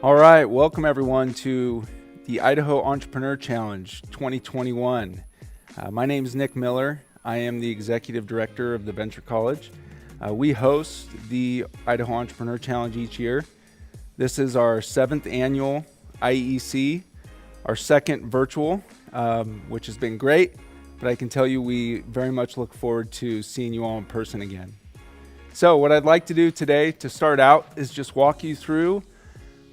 All right, welcome everyone to the Idaho Entrepreneur Challenge 2021. My name is Nick Miller. I am the Executive Director of the Venture College. We host the Idaho Entrepreneur Challenge each year. This is our 7th annual IEC, our second virtual, which has been great, but I can tell you we very much look forward to seeing you all in person again. So what I'd like to do today to start out is just walk you through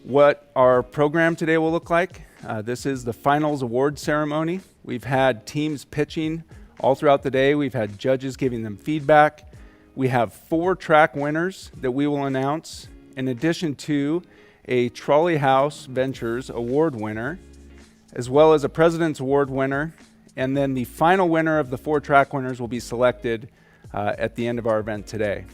what our program today will look like. This is the finals award ceremony. We've had teams pitching all throughout the day. We've had judges giving them feedback. We have 4 track winners that we will announce, in addition to a Trolley House Ventures award winner, as well as a President's Award winner. And then the final winner of the 4 track winners will be selected at the end of our event today.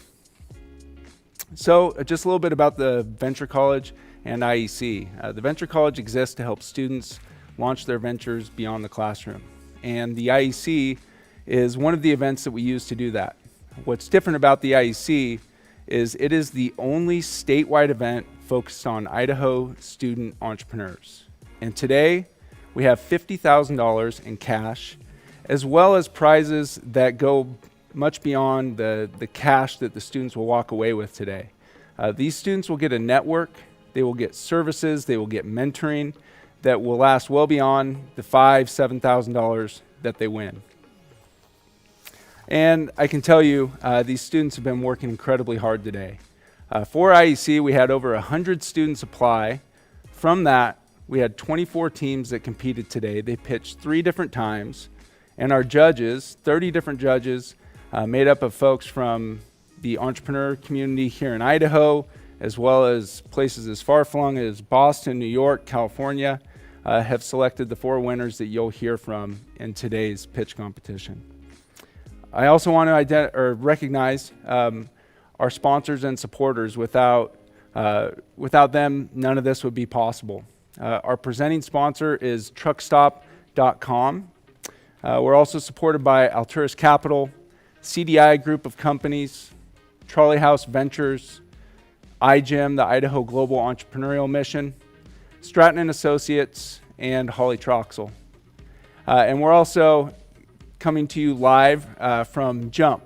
So just a little bit about the Venture College and IEC. The Venture College exists to help students launch their ventures beyond the classroom. And the IEC is one of the events that we use to do that. What's different about the IEC is it is the only statewide event focused on Idaho student entrepreneurs. And today we have $50,000 in cash, as well as prizes that go much beyond the cash that the students will walk away with today. These students will get a network. They will get services, they will get mentoring that will last well beyond the $5,000, $7,000 that they win. And I can tell you, these students have been working incredibly hard today. For IEC, we had over 100 students apply. From that, we had 24 teams that competed today. They pitched 3 different times. And our judges, 30 different judges, made up of folks from the entrepreneur community here in Idaho, as well as places as far-flung as Boston, New York, California, have selected the 4 winners that you'll hear from in today's pitch competition. I also want to recognize our sponsors and supporters. Without them, none of this would be possible. Our presenting sponsor is truckstop.com. We're also supported by Alturas Capital, CDI Group of Companies, Trolley House Ventures, iGEM, the Idaho Global Entrepreneurial Mission, Stratton & Associates, and Holly Troxel. And we're also coming to you live from Jump.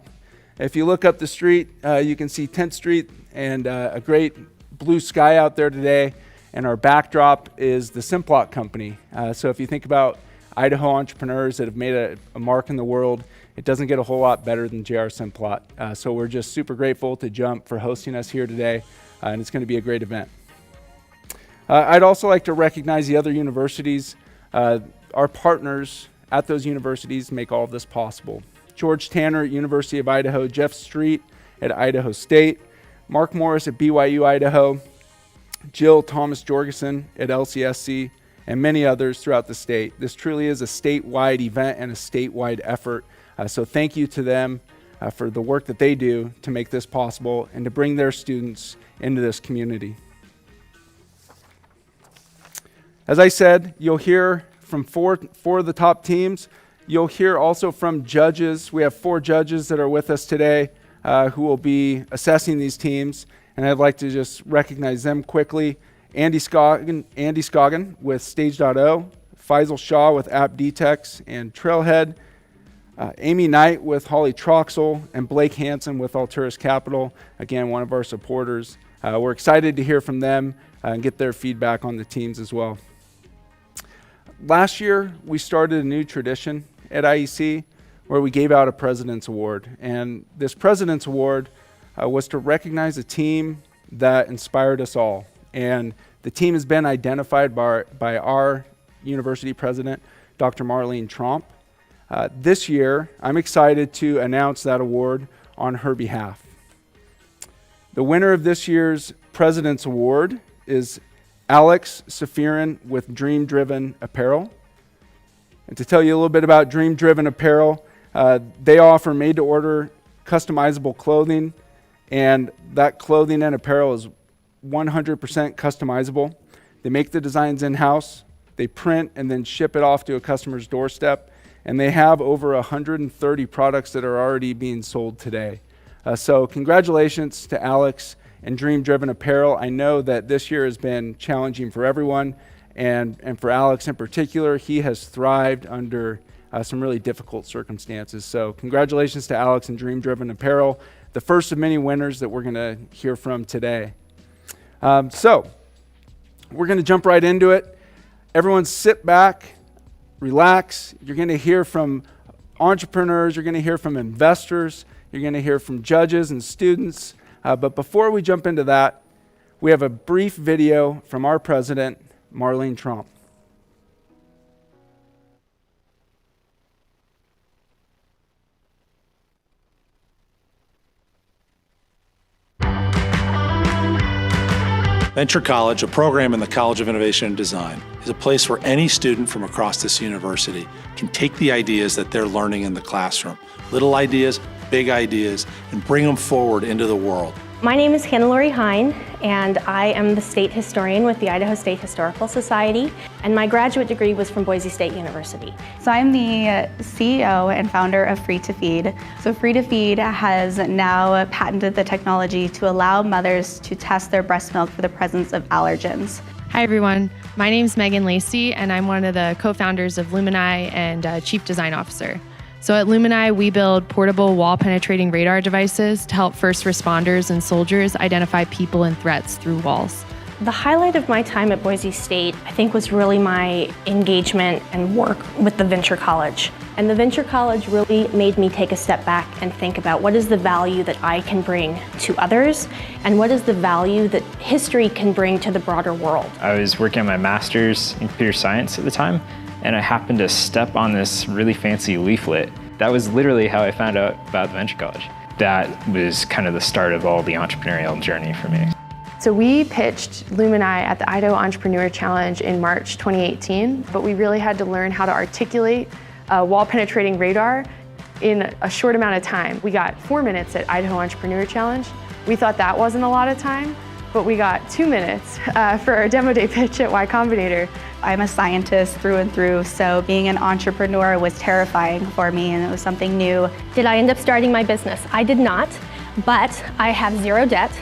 If you look up the street, you can see 10th Street and a great blue sky out there today, and our backdrop is the Simplot Company. So if you think about Idaho entrepreneurs that have made a mark in the world, it doesn't get a whole lot better than JR Simplot. So we're just super grateful to Jump for hosting us here today. And it's going to be a great event. I'd also like to recognize the other universities. Our partners at those universities make all of this possible. George Tanner at University of Idaho, Jeff Street at Idaho State, Mark Morris at BYU Idaho, Jill Thomas Jorgensen at LCSC, and many others throughout the state. This truly is a statewide event and a statewide effort. So thank you to them for the work that they do to make this possible and to bring their students into this community. As I said, you'll hear from four of the top teams. You'll hear also from judges. We have 4 judges that are with us today who will be assessing these teams, and I'd like to just recognize them quickly. Andy Scoggin with Stage.O, Faisal Shah with App Dtex and Trailhead, Amy Knight with Holly Troxel, and Blake Hansen with Alturas Capital, again, one of our supporters. We're excited to hear from them and get their feedback on the teams as well. Last year, we started a new tradition at IEC where we gave out a President's Award. And this President's Award was to recognize a team that inspired us all. And the team has been identified by our university president, Dr. Marlene Tromp. This year, I'm excited to announce that award on her behalf. The winner of this year's President's Award is Alex Safirin with Dream Driven Apparel. And to tell you a little bit about Dream Driven Apparel, they offer made-to-order customizable clothing, and that clothing and apparel is 100% customizable. They make the designs in-house, they print and then ship it off to a customer's doorstep, and they have over 130 products that are already being sold today. So congratulations to Alex and dream-driven apparel. I know that this year has been challenging for everyone, and for Alex in particular. He has thrived under some really difficult circumstances. So congratulations to Alex and Dream-Driven Apparel, the first of many winners that we're going to hear from today. So we're going to jump right into it. Everyone sit back, relax. You're going to hear from entrepreneurs. You're going to hear from investors. You're going to hear from judges and students. But before we jump into that, we have a brief video from our president, Marlene Trump. Venture College, a program in the College of Innovation and Design, is a place where any student from across this university can take the ideas that they're learning in the classroom, little ideas, big ideas, and bring them forward into the world. My name is Hannah-Lori Hine, and I am the state historian with the Idaho State Historical Society, and my graduate degree was from Boise State University. So I'm the CEO and founder of Free to Feed. So Free to Feed has now patented the technology to allow mothers to test their breast milk for the presence of allergens. Hi everyone, my name is Megan Lacey, and I'm one of the co-founders of Lumini and Chief Design Officer. So at Lumini, we build portable wall-penetrating radar devices to help first responders and soldiers identify people and threats through walls. The highlight of my time at Boise State, I think, was really my engagement and work with the Venture College. And the Venture College really made me take a step back and think about what is the value that I can bring to others, and what is the value that history can bring to the broader world. I was working on my master's in computer science at the time, and I happened to step on this really fancy leaflet. That was literally how I found out about the Venture College. That was kind of the start of all the entrepreneurial journey for me. So we pitched Lumini at the Idaho Entrepreneur Challenge in March 2018, but we really had to learn how to articulate a wall-penetrating radar in a short amount of time. We got 4 minutes at Idaho Entrepreneur Challenge. We thought that wasn't a lot of time, but we got 2 minutes for our demo day pitch at Y Combinator. I'm a scientist through and through, so being an entrepreneur was terrifying for me, and it was something new. Did I end up starting my business? I did not, but I have zero debt,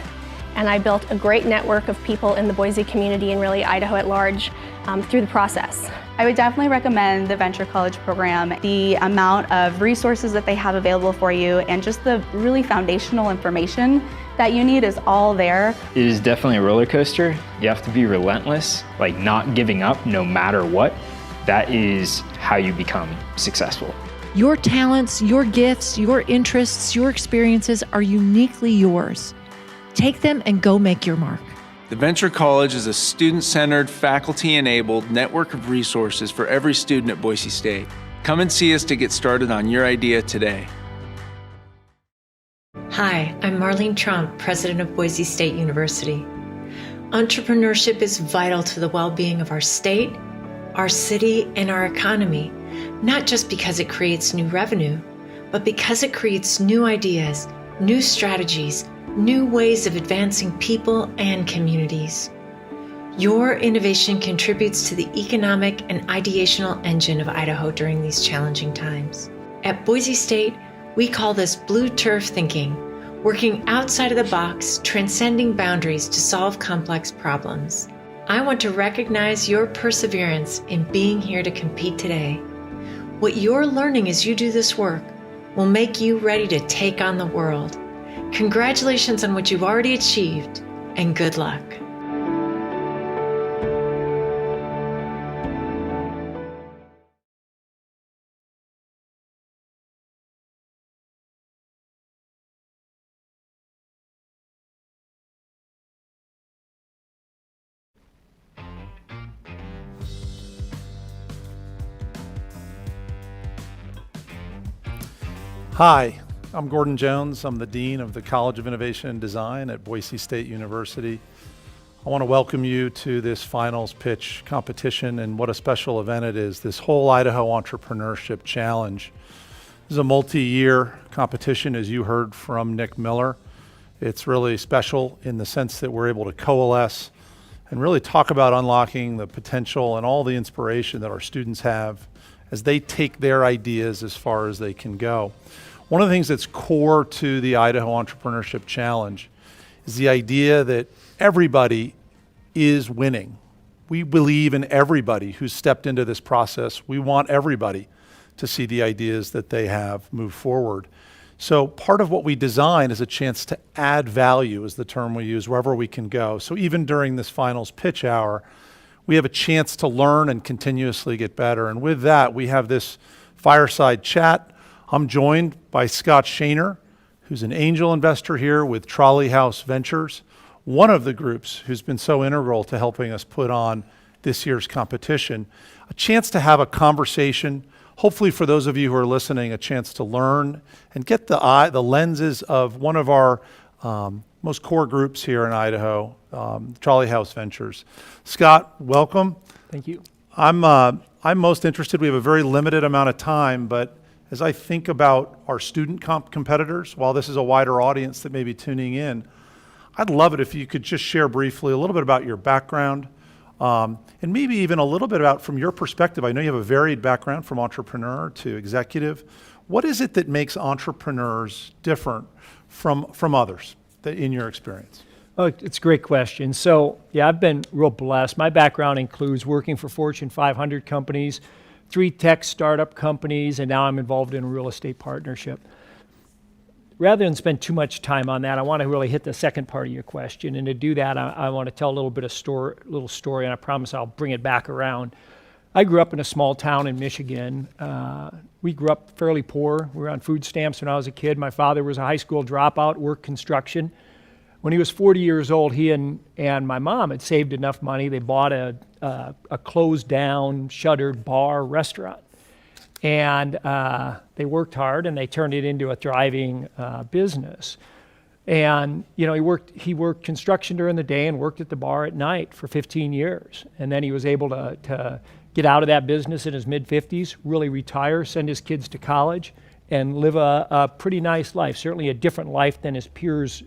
and I built a great network of people in the Boise community and really Idaho at large through the process. I would definitely recommend the Venture College program. The amount of resources that they have available for you and just the really foundational information that you need is all there. It is definitely a roller coaster. You have to be relentless, like not giving up no matter what. That is how you become successful. Your talents, your gifts, your interests, your experiences are uniquely yours. Take them and go make your mark. The Venture College is a student-centered, faculty-enabled network of resources for every student at Boise State. Come and see us to get started on your idea today. Hi, I'm Marlene Trump, president of Boise State University. Entrepreneurship is vital to the well-being of our state, our city, and our economy, not just because it creates new revenue, but because it creates new ideas, new strategies, new ways of advancing people and communities. Your innovation contributes to the economic and ideational engine of Idaho during these challenging times. At Boise State, we call this blue turf thinking, working outside of the box, transcending boundaries to solve complex problems. I want to recognize your perseverance in being here to compete today. What you're learning as you do this work will make you ready to take on the world. Congratulations on what you've already achieved, and good luck. Hi, I'm Gordon Jones. I'm the Dean of the College of Innovation and Design at Boise State University. I want to welcome you to this finals pitch competition, and what a special event it is, this whole Idaho Entrepreneurship Challenge. This is a multi-year competition, as you heard from Nick Miller. It's really special in the sense that we're able to coalesce and really talk about unlocking the potential and all the inspiration that our students have as they take their ideas as far as they can go. One of the things that's core to the Idaho Entrepreneurship Challenge is the idea that everybody is winning. We believe in everybody who's stepped into this process. We want everybody to see the ideas that they have move forward. So part of what we design is a chance to add value, is the term we use, wherever we can go. So even during this finals pitch hour, we have a chance to learn and continuously get better. And with that, we have this fireside chat. I'm joined by Scott Shaner, who's an angel investor here with Trolley House Ventures, one of the groups who's been so integral to helping us put on this year's competition. A chance to have a conversation, hopefully for those of you who are listening, a chance to learn and get the lenses of one of our most core groups here in Idaho, Trolley House Ventures. Scott, welcome. Thank you. I'm most interested, we have a very limited amount of time, but as I think about our student competitors, while this is a wider audience that may be tuning in, I'd love it if you could just share briefly a little bit about your background, and maybe even a little bit about, from your perspective, I know you have a varied background from entrepreneur to executive. What is it that makes entrepreneurs different from others in your experience? Oh, it's a great question. So, yeah, I've been real blessed. My background includes working for Fortune 500 companies, 3 tech startup companies, and now I'm involved in a real estate partnership. Rather than spend too much time on that, I want to really hit the second part of your question. And to do that, I want to tell a little bit of little story, and I promise I'll bring it back around. I grew up in a small town in Michigan. We grew up fairly poor. We were on food stamps when I was a kid. My father was a high school dropout, worked construction. When he was 40 years old, he and my mom had saved enough money. They bought a closed down, shuttered bar restaurant. And they worked hard and they turned it into a thriving business. And you know, he worked construction during the day and worked at the bar at night for 15 years. And then he was able to get out of that business in his mid-50s, really retire, send his kids to college, and live a pretty nice life, certainly a different life than his peers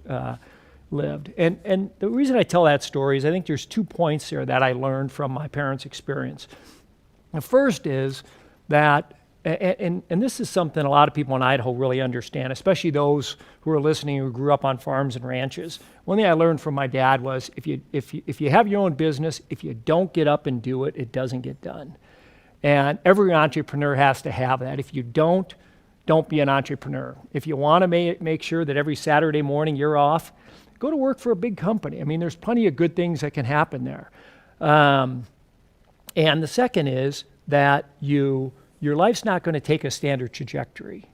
lived. And the reason I tell that story is I think there's 2 points there that I learned from my parents' experience. The first is that, and this is something a lot of people in Idaho really understand, especially those who are listening who grew up on farms and ranches. One thing I learned from my dad was if you have your own business, if you don't get up and do it, it doesn't get done. And every entrepreneur has to have that. If you don't be an entrepreneur. If you want to make sure that every Saturday morning you're off, go to work for a big company. I mean, there's plenty of good things that can happen there. And the second is that your life's not going to take a standard trajectory.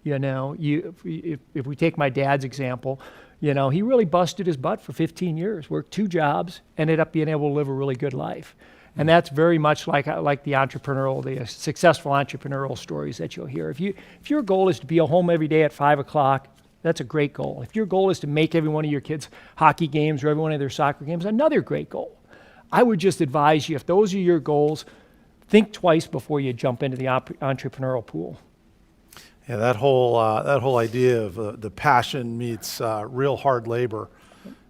You know, if we take my dad's example, you know, he really busted his butt for 15 years, worked 2 jobs, ended up being able to live a really good life. And that's very much like the successful entrepreneurial stories that you'll hear. If your goal is to be home every day at 5 o'clock, that's a great goal. If your goal is to make every one of your kids' hockey games or every one of their soccer games, another great goal. I would just advise you, if those are your goals, think twice before you jump into the entrepreneurial pool. Yeah, that whole idea of the passion meets real hard labor.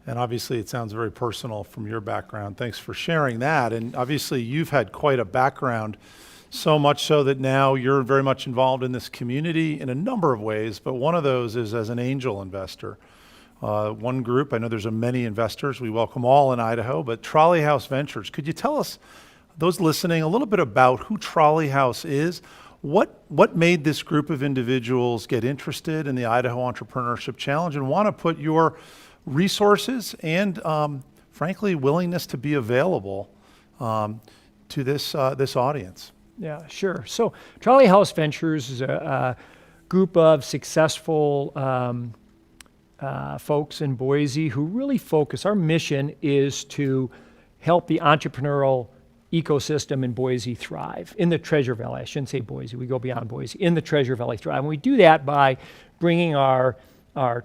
And obviously it sounds very personal from your background. Thanks for sharing that. And obviously you've had quite a background, so much so that now you're very much involved in this community in a number of ways, but one of those is as an angel investor. One group, I know there's many investors, we welcome all in Idaho, but Trolley House Ventures. Could you tell us, those listening, a little bit about who Trolley House is? What made this group of individuals get interested in the Idaho Entrepreneurship Challenge and want to put your resources and, frankly, willingness to be available to this audience? Yeah, sure. So Trolley House Ventures is a group of successful folks in Boise who really focus. Our mission is to help the entrepreneurial ecosystem in Boise thrive, in the Treasure Valley. I shouldn't say Boise, we go beyond Boise, in the Treasure Valley thrive. And we do that by bringing our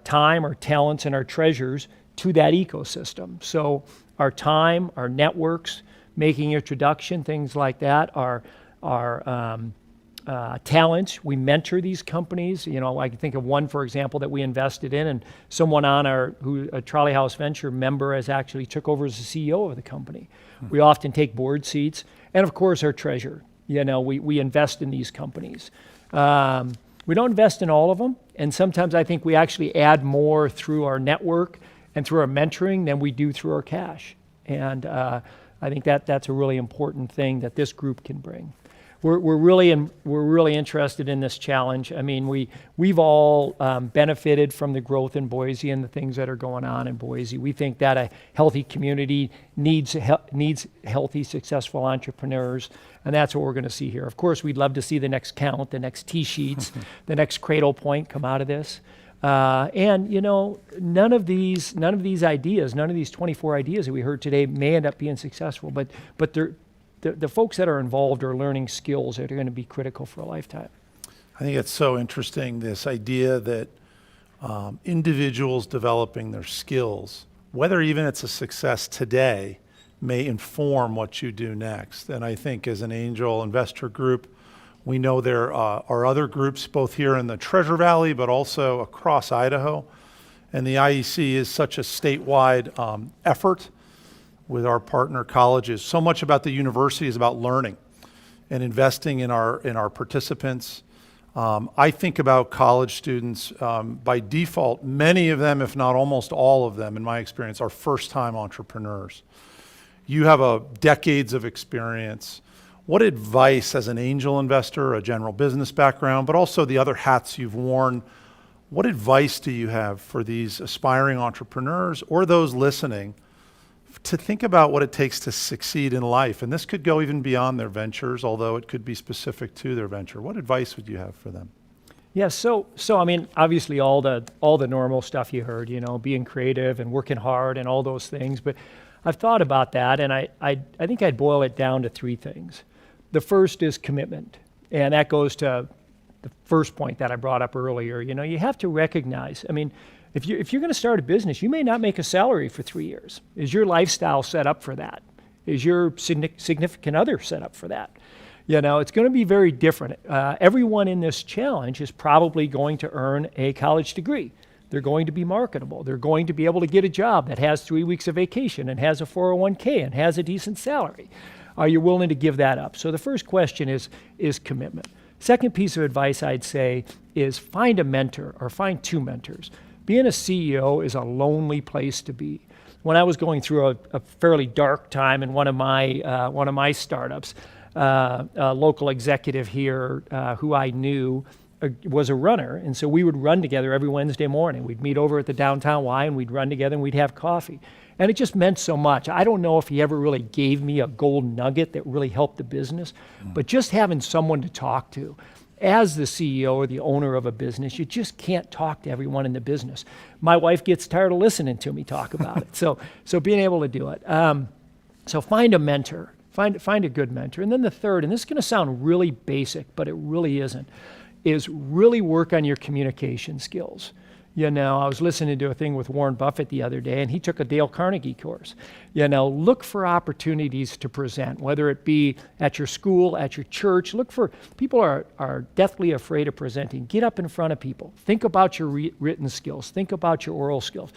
time, our talents, and our treasures to that ecosystem. So our time, our networks, making introduction, things like that, our talents. We mentor these companies. You know, I can think of one, for example, that we invested in, and someone on a Trolley House Venture member has actually took over as the CEO of the company. We often take board seats, and of course our treasurer. You know, we invest in these companies. We don't invest in all of them, and sometimes I think we actually add more through our network and through our mentoring than we do through our cash. And I think that's a really important thing that this group can bring. We're really interested in this challenge. I mean, we've all benefited from the growth in Boise and the things that are going on in Boise. We think that a healthy community needs healthy, successful entrepreneurs, and that's what we're going to see here. Of course, we'd love to see the next count, the next T-sheets, the next Cradle Point come out of this. And you know, none of these ideas, none of these 24 ideas that we heard today may end up being successful, but the folks that are involved are learning skills that are going to be critical for a lifetime. I think it's so interesting, this idea that individuals developing their skills, whether even it's a success today, may inform what you do next. And I think as an angel investor group, we know there are other groups both here in the Treasure Valley, but also across Idaho. And the IEC is such a statewide effort with our partner colleges. So much about the university is about learning and investing in our participants. I think about college students by default. Many of them, if not almost all of them, in my experience, are first-time entrepreneurs. You have decades of experience. What advice, as an angel investor, a general business background, but also the other hats you've worn, what advice do you have for these aspiring entrepreneurs or those listening to think about what it takes to succeed in life? And this could go even beyond their ventures, although it could be specific to their venture. What advice would you have for them? Yeah, so I mean, obviously all the normal stuff you heard, you know, being creative and working hard and all those things. But I've thought about that, and I think I'd boil it down to three things. The first is commitment, and that goes to the first point that I brought up earlier. You know, you have to recognize, I mean, if you're going to start a business, you may not make a salary for 3 years. Is your lifestyle set up for that? Is your significant other set up for that? You know, it's going to be very different. Everyone in this challenge is probably going to earn a college degree. They're going to be marketable. They're going to be able to get a job that has 3 weeks of vacation and has a 401k and has a decent salary. Are you willing to give that up? So the first question is commitment. Second piece of advice I'd say is find a mentor or find two mentors. Being a CEO is a lonely place to be. When I was going through a fairly dark time in one of my startups, a local executive here who I knew was a runner, and so we would run together every Wednesday morning. We'd meet over at the downtown Y and we'd run together and we'd have coffee. And it just meant so much. I don't know if he ever really gave me a gold nugget that really helped the business, but just having someone to talk to. As the CEO or the owner of a business, you just can't talk to everyone in the business. My wife gets tired of listening to me talk about it. So being able to do it. So find a mentor, find a good mentor. And then the third, and this is going to sound really basic, but it really isn't, is really work on your communication skills. You know, I was listening to a thing with Warren Buffett the other day, and he took a Dale Carnegie course. You know, look for opportunities to present, whether it be at your school, at your church. Look for, people are deathly afraid of presenting. Get up in front of people. Think about your written skills. Think about your oral skills.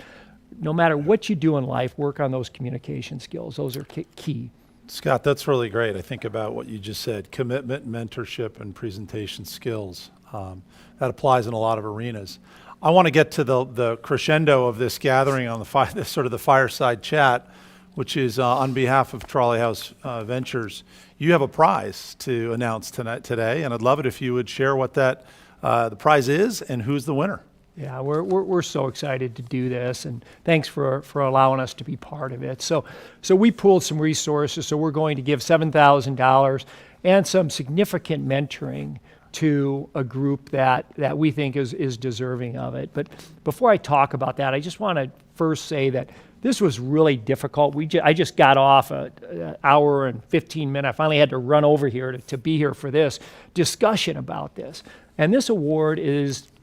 No matter what you do in life, work on those communication skills. Those are key. Scott, that's really great. I think about what you just said, commitment, mentorship, and presentation skills. That applies in a lot of arenas. I want to get to the crescendo of this gathering on this sort of the fireside chat, which is on behalf of Trolley House Ventures. You have a prize to announce today, and I'd love it if you would share what that the prize is and who's the winner. Yeah, we're so excited to do this, and thanks for allowing us to be part of it. So we pooled some resources, so we're going to give $7,000 and some significant mentoring to a group that we think is deserving of it. But before I talk about that, I just want to first say that this was really difficult. I just got off an hour and 15 minutes. I finally had to run over here to be here for this discussion about this. And this award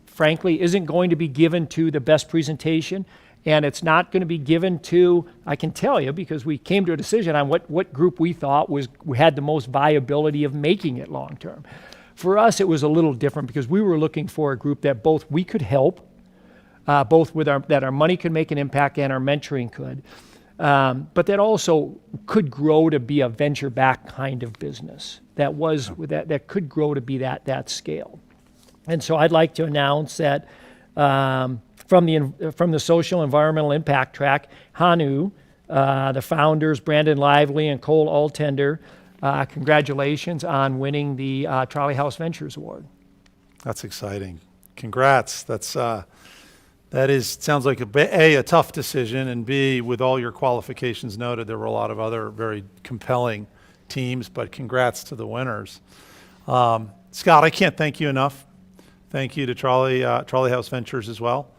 frankly isn't going to be given to the best presentation, and it's not going to be given to, I can tell you, because we came to a decision on what group we thought had the most viability of making it long term. For us, it was a little different because we were looking for a group that both we could help, both with that our money could make an impact and our mentoring could, but that also could grow to be a venture-backed kind of business that could grow to be that scale. And so I'd like to announce that from the social environmental impact track, HANU, the founders, Brandon Lively and Cole Altender, congratulations on winning the Trolley House Ventures Award. That's exciting. Congrats. Sounds like a tough decision, and B, with all your qualifications noted, there were a lot of other very compelling teams, but congrats to the winners. Scott, I can't thank you enough. Thank you to Trolley House Ventures as well.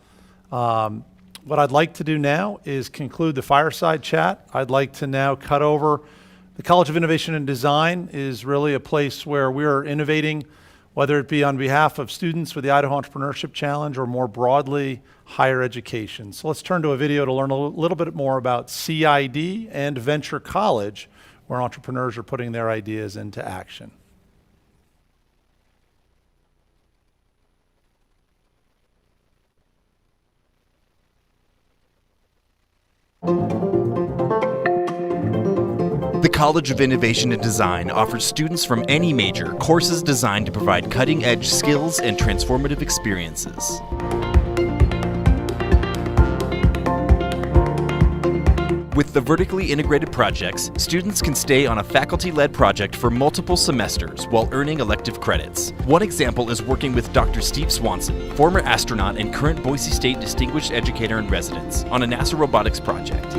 What I'd like to do now is conclude the fireside chat. I'd like to now cut over. The College of Innovation and Design is really a place where we're innovating, whether it be on behalf of students with the Idaho Entrepreneurship Challenge or more broadly, higher education. So let's turn to a video to learn a little bit more about CID and Venture College, where entrepreneurs are putting their ideas into action. The College of Innovation and Design offers students from any major courses designed to provide cutting-edge skills and transformative experiences. With the vertically integrated projects, students can stay on a faculty-led project for multiple semesters while earning elective credits. One example is working with Dr. Steve Swanson, former astronaut and current Boise State Distinguished Educator in Residence, on a NASA robotics project.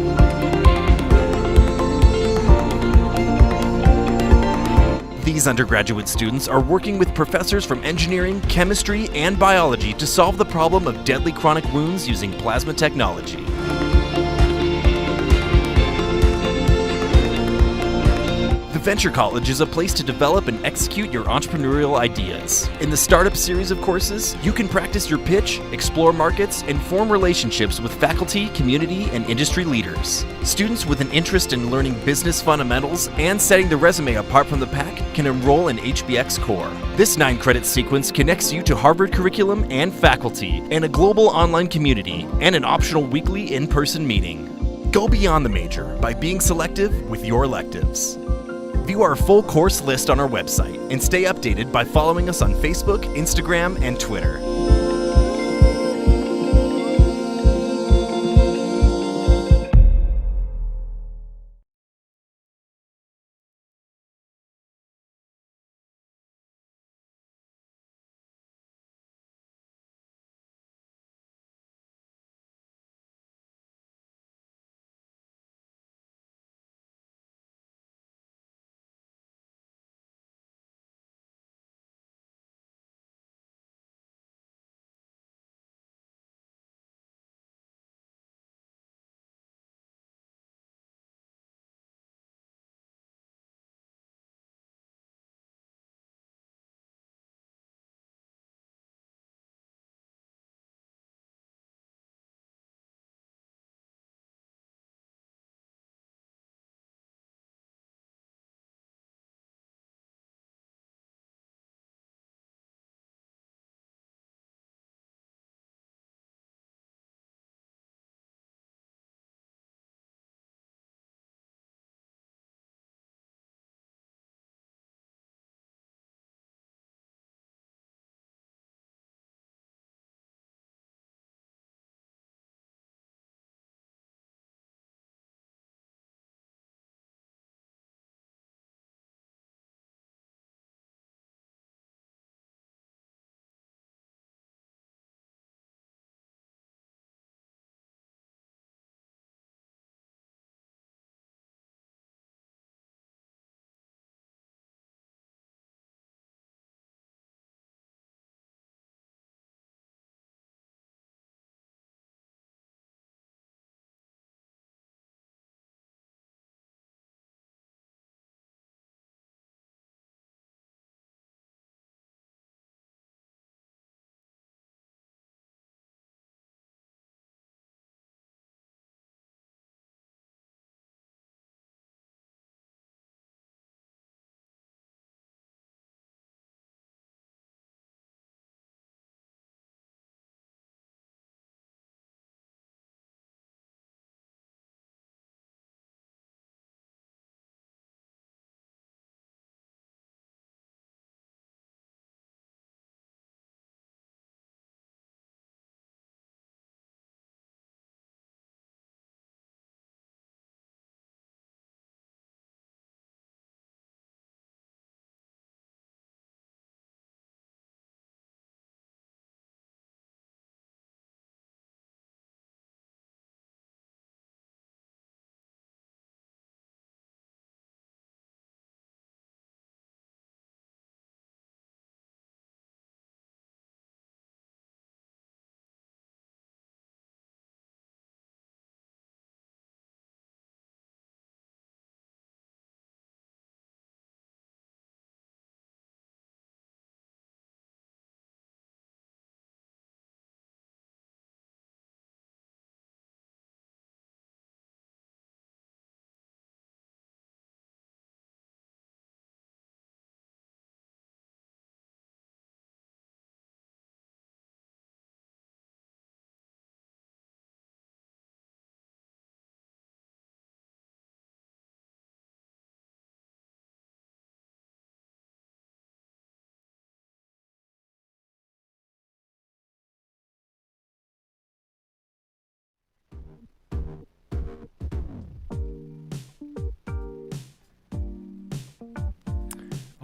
These undergraduate students are working with professors from engineering, chemistry, and biology to solve the problem of deadly chronic wounds using plasma technology. The Venture College is a place to develop and execute your entrepreneurial ideas. In the Startup series of courses, you can practice your pitch, explore markets, and form relationships with faculty, community, and industry leaders. Students with an interest in learning business fundamentals and setting the resume apart from the pack can enroll in HBX Core. This 9-credit sequence connects you to Harvard curriculum and faculty, and a global online community, and an optional weekly in-person meeting. Go beyond the major by being selective with your electives. View our full course list on our website and stay updated by following us on Facebook, Instagram, and Twitter.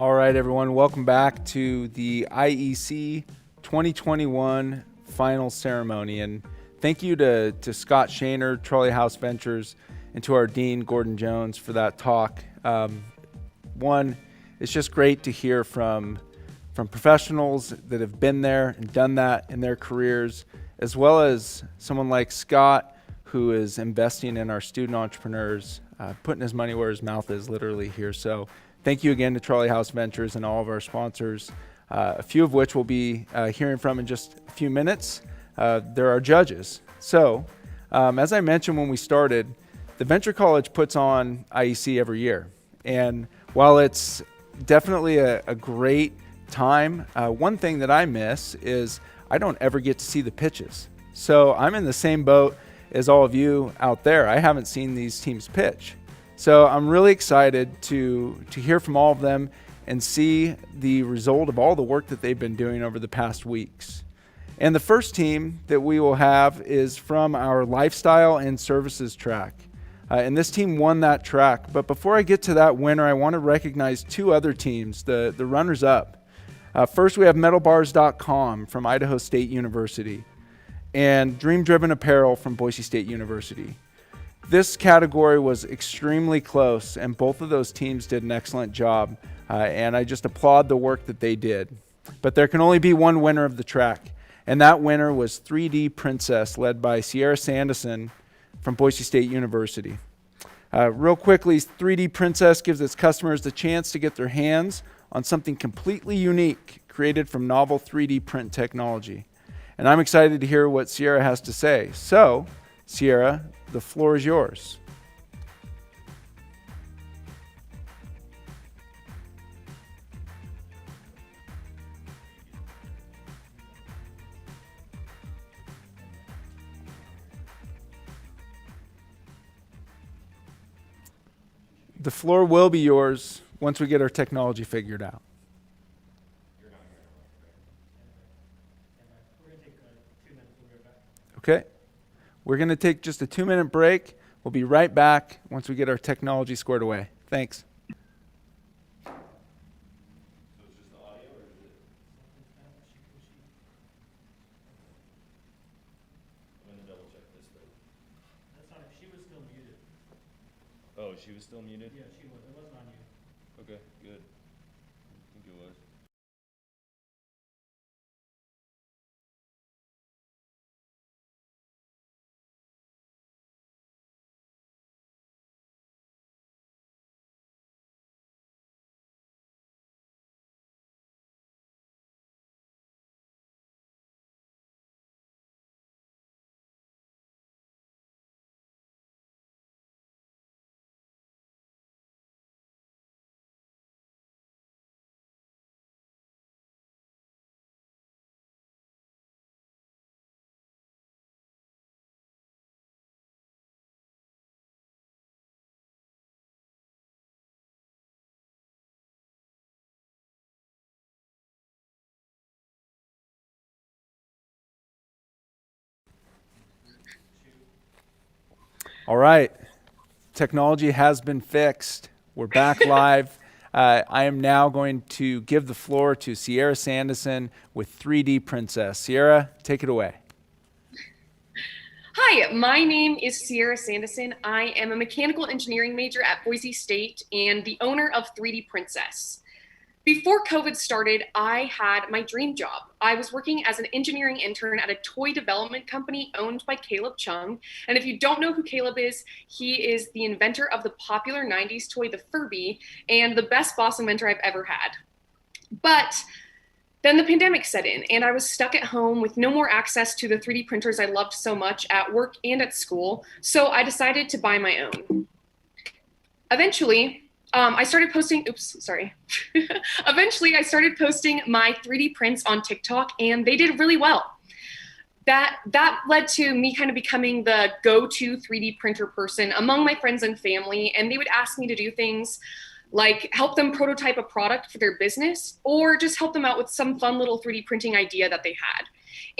All right, everyone, welcome back to the IEC 2021 final ceremony. And thank you to Scott Shaner, Trolley House Ventures, and to our Dean, Gordon Jones, for that talk. One, it's just great to hear from professionals that have been there and done that in their careers, as well as someone like Scott, who is investing in our student entrepreneurs, putting his money where his mouth is literally here. So thank you again to Trolley House Ventures and all of our sponsors, a few of which we'll be hearing from in just a few minutes. There are judges. So as I mentioned when we started, the Venture College puts on IEC every year. And while it's definitely a great time, one thing that I miss is I don't ever get to see the pitches. So I'm in the same boat as all of you out there. I haven't seen these teams pitch. So I'm really excited to hear from all of them and see the result of all the work that they've been doing over the past weeks. And the first team that we will have is from our lifestyle and services track. And this team won that track. But before I get to that winner, I want to recognize two other teams, the runners-up. First, we have metalbars.com from Idaho State University and Dream Driven Apparel from Boise State University. This category was extremely close, and both of those teams did an excellent job, and I just applaud the work that they did. But there can only be one winner of the track, and that winner was 3D Princess, led by Sierra Sanderson from Boise State University. Real quickly, 3D Princess gives its customers the chance to get their hands on something completely unique created from novel 3D print technology. And I'm excited to hear what Sierra has to say. So, Sierra, the floor is yours. The floor will be yours once we get our technology figured out. Okay, we're going to take just a 2-minute break. We'll be right back once we get our technology squared away. Thanks. So it's just the audio, or is it? I'm going to double check this though. That's not, she was still muted. Oh, she was still muted? Yeah, she was. It wasn't on you. Okay, good. I think it was. All right, technology has been fixed. We're back live. I am now going to give the floor to Sierra Sanderson with 3D Princess. Sierra, take it away. Hi, my name is Sierra Sanderson. I am a mechanical engineering major at Boise State and the owner of 3D Princess. Before COVID started, I had my dream job. I was working as an engineering intern at a toy development company owned by Caleb Chung. And if you don't know who Caleb is, he is the inventor of the popular 90s toy, the Furby, and the best boss inventor I've ever had. But then the pandemic set in, and I was stuck at home with no more access to the 3D printers I loved so much at work and at school, so I decided to buy my own. Eventually, I started posting my 3D prints on TikTok, and they did really well. That led to me kind of becoming the go-to 3D printer person among my friends and family, and they would ask me to do things like help them prototype a product for their business, or just help them out with some fun little 3D printing idea that they had.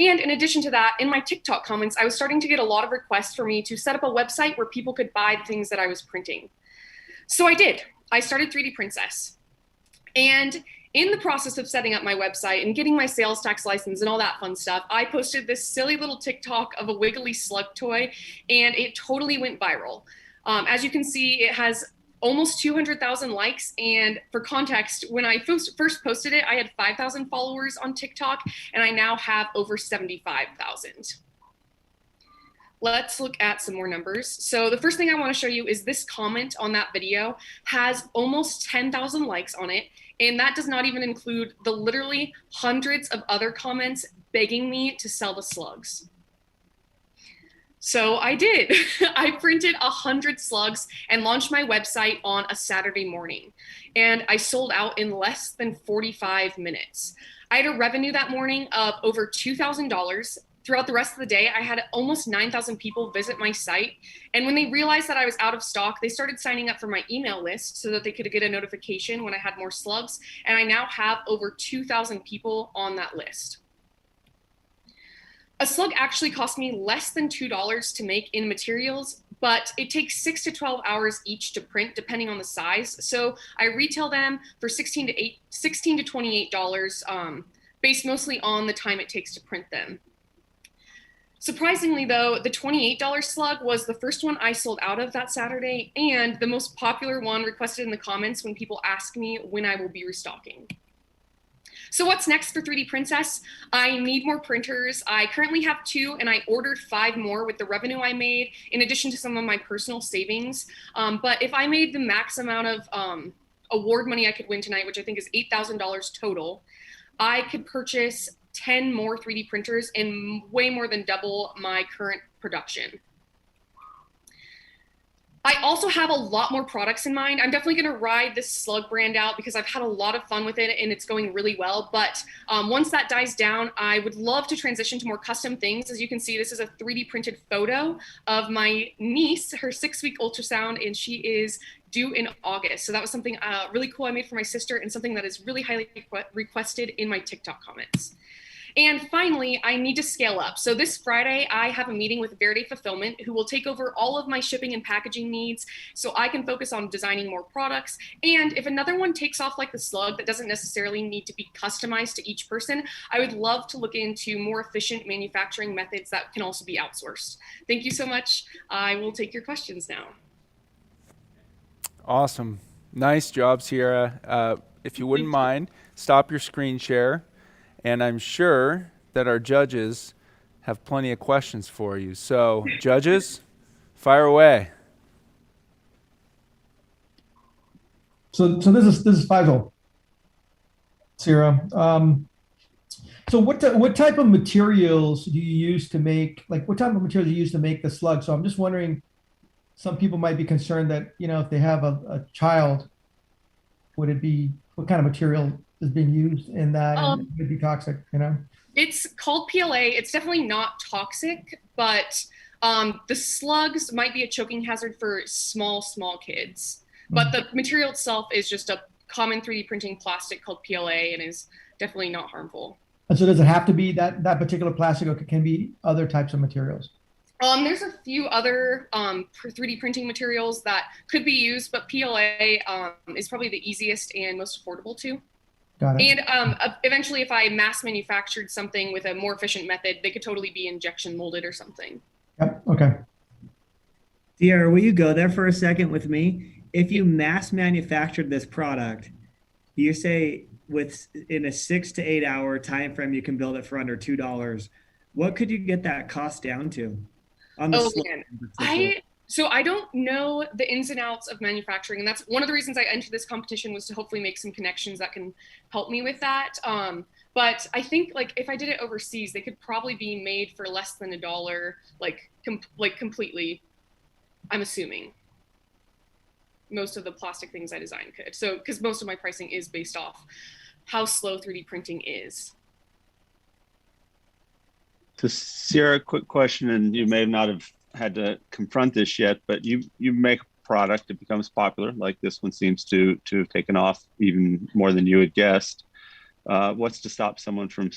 And in addition to that, in my TikTok comments, I was starting to get a lot of requests for me to set up a website where people could buy the things that I was printing. So I did. I started 3D Princess. And in the process of setting up my website and getting my sales tax license and all that fun stuff, I posted this silly little TikTok of a wiggly slug toy, and it totally went viral. As you can see, it has almost 200,000 likes. And for context, when I first posted it, I had 5,000 followers on TikTok, and I now have over 75,000. Let's look at some more numbers. So the first thing I want to show you is this comment on that video has almost 10,000 likes on it. And that does not even include the literally hundreds of other comments begging me to sell the slugs. So I did. I printed 100 slugs and launched my website on a Saturday morning. And I sold out in less than 45 minutes. I had a revenue that morning of over $2,000. Throughout the rest of the day, I had almost 9,000 people visit my site. And when they realized that I was out of stock, they started signing up for my email list so that they could get a notification when I had more slugs. And I now have over 2,000 people on that list. A slug actually cost me less than $2 to make in materials, but it takes 6 to 12 hours each to print, depending on the size. So I retail them for $16 to $28, based mostly on the time it takes to print them. Surprisingly, though, the $28 slug was the first one I sold out of that Saturday, and the most popular one requested in the comments when people ask me when I will be restocking. So what's next for 3D Princess? I need more printers. I currently have 2, and I ordered 5 more with the revenue I made, in addition to some of my personal savings. But if I made the max amount of award money I could win tonight, which I think is $8,000 total, I could purchase 10 more 3D printers and way more than double my current production. I also have a lot more products in mind. I'm definitely going to ride this slug brand out because I've had a lot of fun with it and it's going really well. But once that dies down, I would love to transition to more custom things. As you can see, this is a 3D printed photo of my niece, her 6-week ultrasound, and she is due in August. So that was something really cool I made for my sister and something that is really highly requested in my TikTok comments. And finally, I need to scale up. So this Friday, I have a meeting with Verde Fulfillment, who will take over all of my shipping and packaging needs so I can focus on designing more products. And if another one takes off like the slug that doesn't necessarily need to be customized to each person, I would love to look into more efficient manufacturing methods that can also be outsourced. Thank you so much. I will take your questions now. Awesome. Nice job, Sierra. If you wouldn't mind, stop your screen share. And I'm sure that our judges have plenty of questions for you. So, judges, fire away. So this is Faisal, Sierra. So what type of materials do you use to make, like what type of materials do you use to make the slug? So I'm just wondering, some people might be concerned that, you know, if they have a child, would it be, what kind of material is being used in that, and it could be toxic, you know? It's called PLA. It's definitely not toxic, but the slugs might be a choking hazard for small kids. But the material itself is just a common 3D printing plastic called PLA and is definitely not harmful. And so does it have to be that particular plastic, or can be other types of materials? There's a few other 3D printing materials that could be used, but PLA is probably the easiest and most affordable too. Got it. And eventually, if I mass manufactured something with a more efficient method, they could totally be injection molded or something. Yep. Okay. Sierra, will you go there for a second with me? If you mass manufactured this product, you say in a 6 to 8 hour time frame, you can build it for under $2. What could you get that cost down to? On the So I don't know the ins and outs of manufacturing, and that's one of the reasons I entered this competition, was to hopefully make some connections that can help me with that. But I think like if I did it overseas, they could probably be made for less than $1, like completely. I'm assuming most of the plastic things I design could. So because most of my pricing is based off how slow 3D printing is. So Sierra, quick question, and you may not have had to confront this yet, but you make a product, it becomes popular, like this one seems to have taken off even more than you had guessed. What's to stop someone from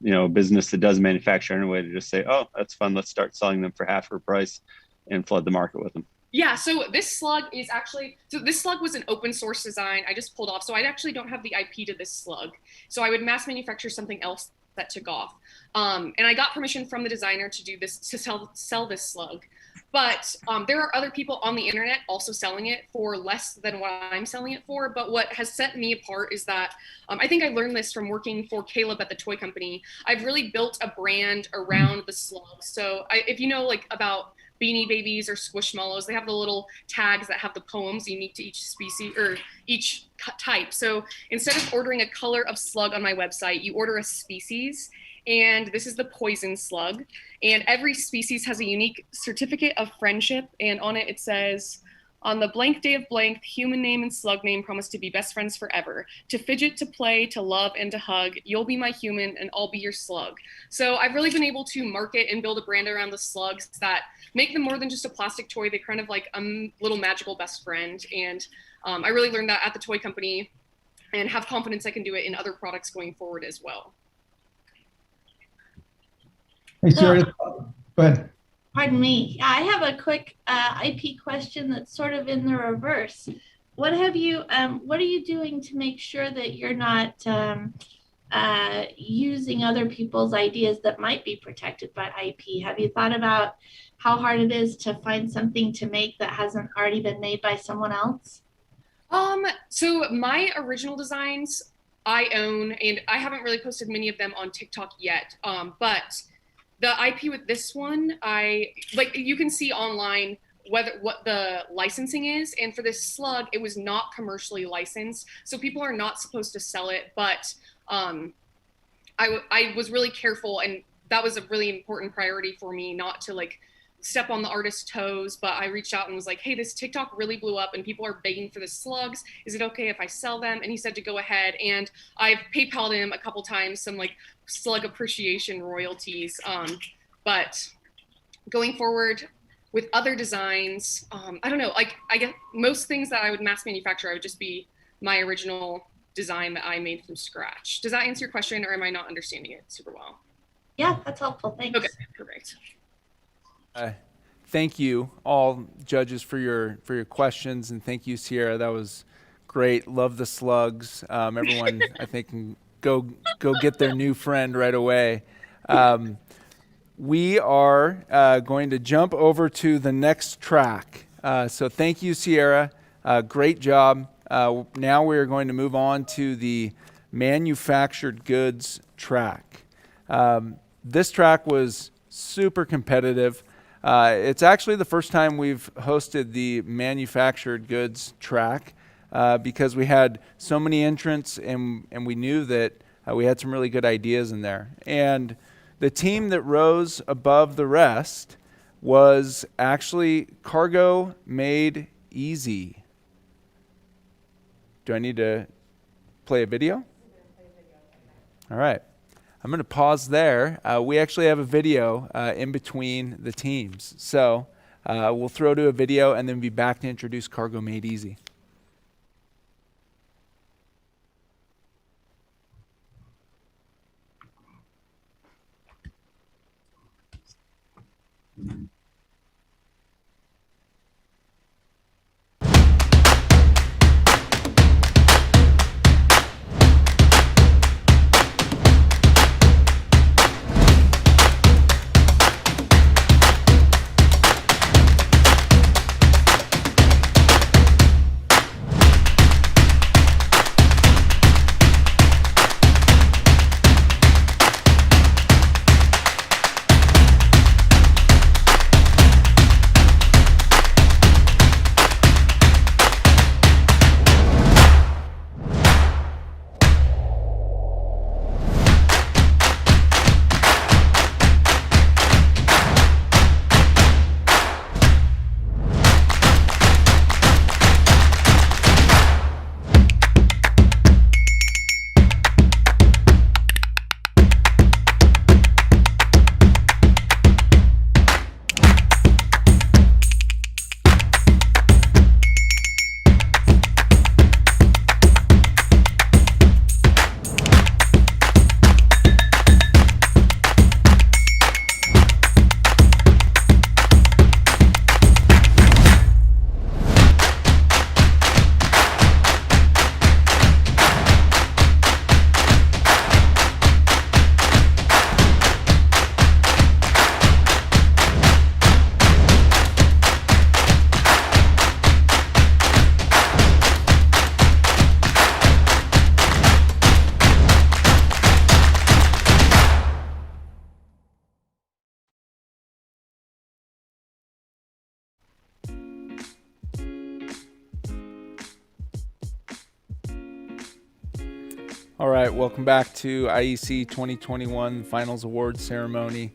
a business that does manufacture anyway to just say, oh, that's fun, let's start selling them for half their price and flood the market with them? Yeah, so this slug is actually, so this slug was an open source design I just pulled off. So I actually don't have the IP to this slug. So I would mass manufacture something else that took off. And I got permission from the designer to do this, to sell this slug. But there are other people on the internet also selling it for less than what I'm selling it for. But what has set me apart is that I think I learned this from working for Caleb at the toy company. I've really built a brand around the slug. So if you know like about Beanie Babies or Squishmallows, they have the little tags that have the poems unique to each species or each type. So instead of ordering a color of slug on my website, you order a species. And this is the poison slug. And every species has a unique certificate of friendship. And on it, it says, on the blank day of blank, human name and slug name promise to be best friends forever. To fidget, to play, to love, and to hug. You'll be my human and I'll be your slug. So I've really been able to market and build a brand around the slugs that make them more than just a plastic toy. They're kind of like a little magical best friend. And I really learned that at the toy company and have confidence I can do it in other products going forward as well. Hey, Sarah, go ahead. Pardon me. I have a quick IP question that's sort of in the reverse. What are you doing to make sure that you're not using other people's ideas that might be protected by IP? Have you thought about how hard it is to find something to make that hasn't already been made by someone else? So my original designs I own, and I haven't really posted many of them on TikTok yet. But the IP with this one, you can see online what the licensing is. And for this slug, it was not commercially licensed. So people are not supposed to sell it, but I was really careful, and that was a really important priority for me, not to like step on the artist's toes. But I reached out and was like, hey, this TikTok really blew up and people are begging for the slugs. Is it okay if I sell them? And he said to go ahead. And I've PayPal'd him a couple times some like slug appreciation royalties. But going forward with other designs, I don't know, like I guess most things that I would mass manufacture, I would just be my original design that I made from scratch. Does that answer your question, or am I not understanding it super well? Yeah, that's helpful. Thanks. Okay, perfect. Thank you all judges for your questions, and thank you, Sierra. That was great. Love the slugs. Everyone, I think, can go get their new friend right away. We are going to jump over to the next track. So thank you, Sierra. Great job. Now we are going to move on to the manufactured goods track. This track was super competitive. It's actually the first time we've hosted the manufactured goods track because we had so many entrants and we knew that we had some really good ideas in there. And the team that rose above the rest was actually Cargo Made Easy. Do I need to play a video? All right. I'm going to pause there. We actually have a video in between the teams. So we'll throw to a video and then be back to introduce Cargo Made Easy. All right, welcome back to IEC 2021 Finals Awards Ceremony.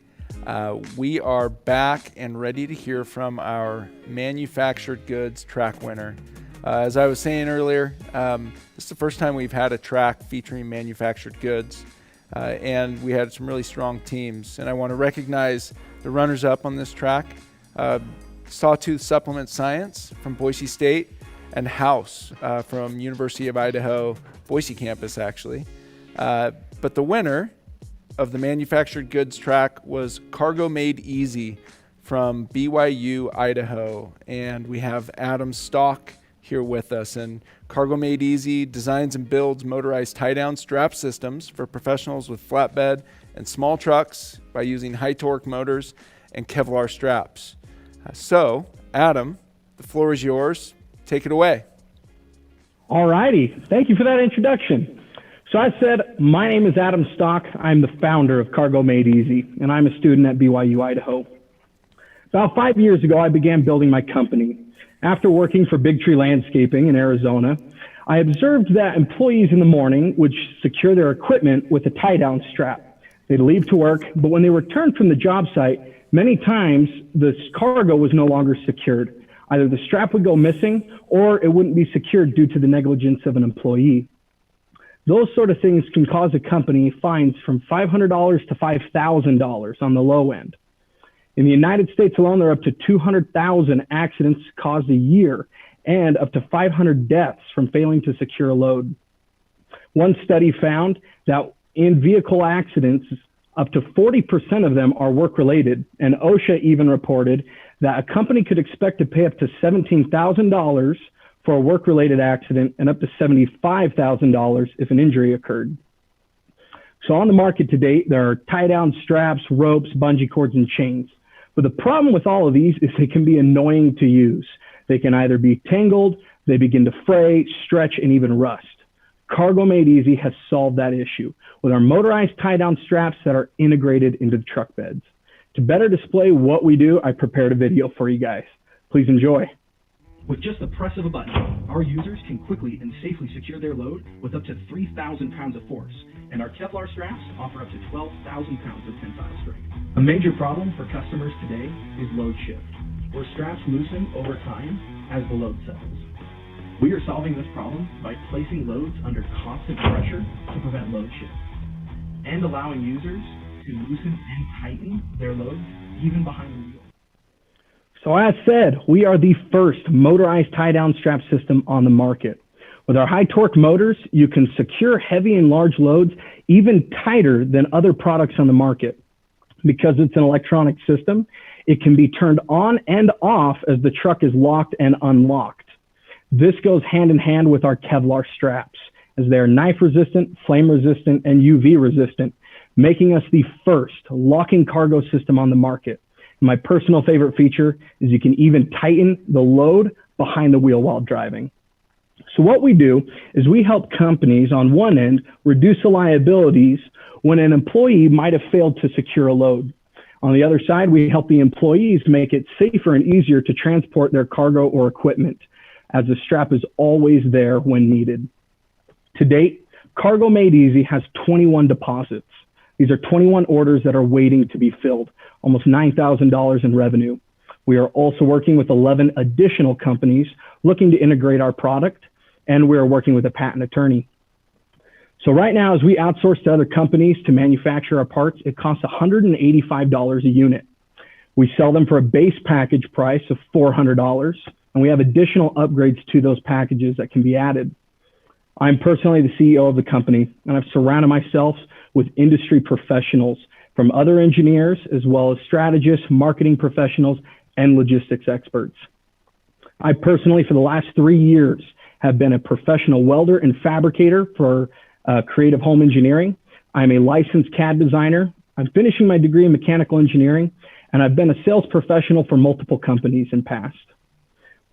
We are back and ready to hear from our manufactured goods track winner. As I was saying earlier, this is the first time we've had a track featuring manufactured goods, and we had some really strong teams. And I want to recognize the runners-up on this track, Sawtooth Supplement Science from Boise State, and House from University of Idaho, Boise campus actually. But the winner of the manufactured goods track was Cargo Made Easy from BYU, Idaho. And we have Adam Stock here with us. And Cargo Made Easy designs and builds motorized tie-down strap systems for professionals with flatbed and small trucks by using high torque motors and Kevlar straps. So, Adam, the floor is yours. Take it away. All righty. Thank you for that introduction. So I said, my name is Adam Stock. I'm the founder of Cargo Made Easy, and I'm a student at BYU, Idaho. About 5 years ago, I began building my company. After working for Big Tree Landscaping in Arizona, I observed that employees in the morning would secure their equipment with a tie-down strap. They'd leave to work, but when they returned from the job site, many times the cargo was no longer secured. Either the strap would go missing or it wouldn't be secured due to the negligence of an employee. Those sort of things can cause a company fines from $500 to $5,000 on the low end. In the United States alone, there are up to 200,000 accidents caused a year and up to 500 deaths from failing to secure a load. One study found that in vehicle accidents, up to 40% of them are work-related, and OSHA even reported that a company could expect to pay up to $17,000 for a work-related accident and up to $75,000 if an injury occurred. So on the market to date, there are tie-down straps, ropes, bungee cords, and chains. But the problem with all of these is they can be annoying to use. They can either be tangled, they begin to fray, stretch, and even rust. Cargo Made Easy has solved that issue with our motorized tie-down straps that are integrated into the truck beds. To better display what we do, I prepared a video for you guys. Please enjoy. With just the press of a button, our users can quickly and safely secure their load with up to 3,000 pounds of force, and our Kevlar straps offer up to 12,000 pounds of tensile strength. A major problem for customers today is load shift, where straps loosen over time as the load settles. We are solving this problem by placing loads under constant pressure to prevent load shift, and allowing users to loosen and tighten their loads even behind the wheel. So as said, we are the first motorized tie-down strap system on the market. With our high torque motors, you can secure heavy and large loads even tighter than other products on the market. Because it's an electronic system, it can be turned on and off as the truck is locked and unlocked. This goes hand in hand with our Kevlar straps, as they are knife resistant, flame resistant, and UV resistant, making us the first locking cargo system on the market. My personal favorite feature is you can even tighten the load behind the wheel while driving. So what we do is we help companies on one end reduce the liabilities when an employee might have failed to secure a load. On the other side, we help the employees make it safer and easier to transport their cargo or equipment, as the strap is always there when needed. To date, Cargo Made Easy has 21 deposits. These are 21 orders that are waiting to be filled, almost $9,000 in revenue. We are also working with 11 additional companies looking to integrate our product, and we are working with a patent attorney. So right now, as we outsource to other companies to manufacture our parts, it costs $185 a unit. We sell them for a base package price of $400, and we have additional upgrades to those packages that can be added. I'm personally the CEO of the company, and I've surrounded myself with industry professionals from other engineers, as well as strategists, marketing professionals, and logistics experts. I personally, for the last 3 years, have been a professional welder and fabricator for creative home engineering. I'm a licensed CAD designer. I'm finishing my degree in mechanical engineering, and I've been a sales professional for multiple companies in past.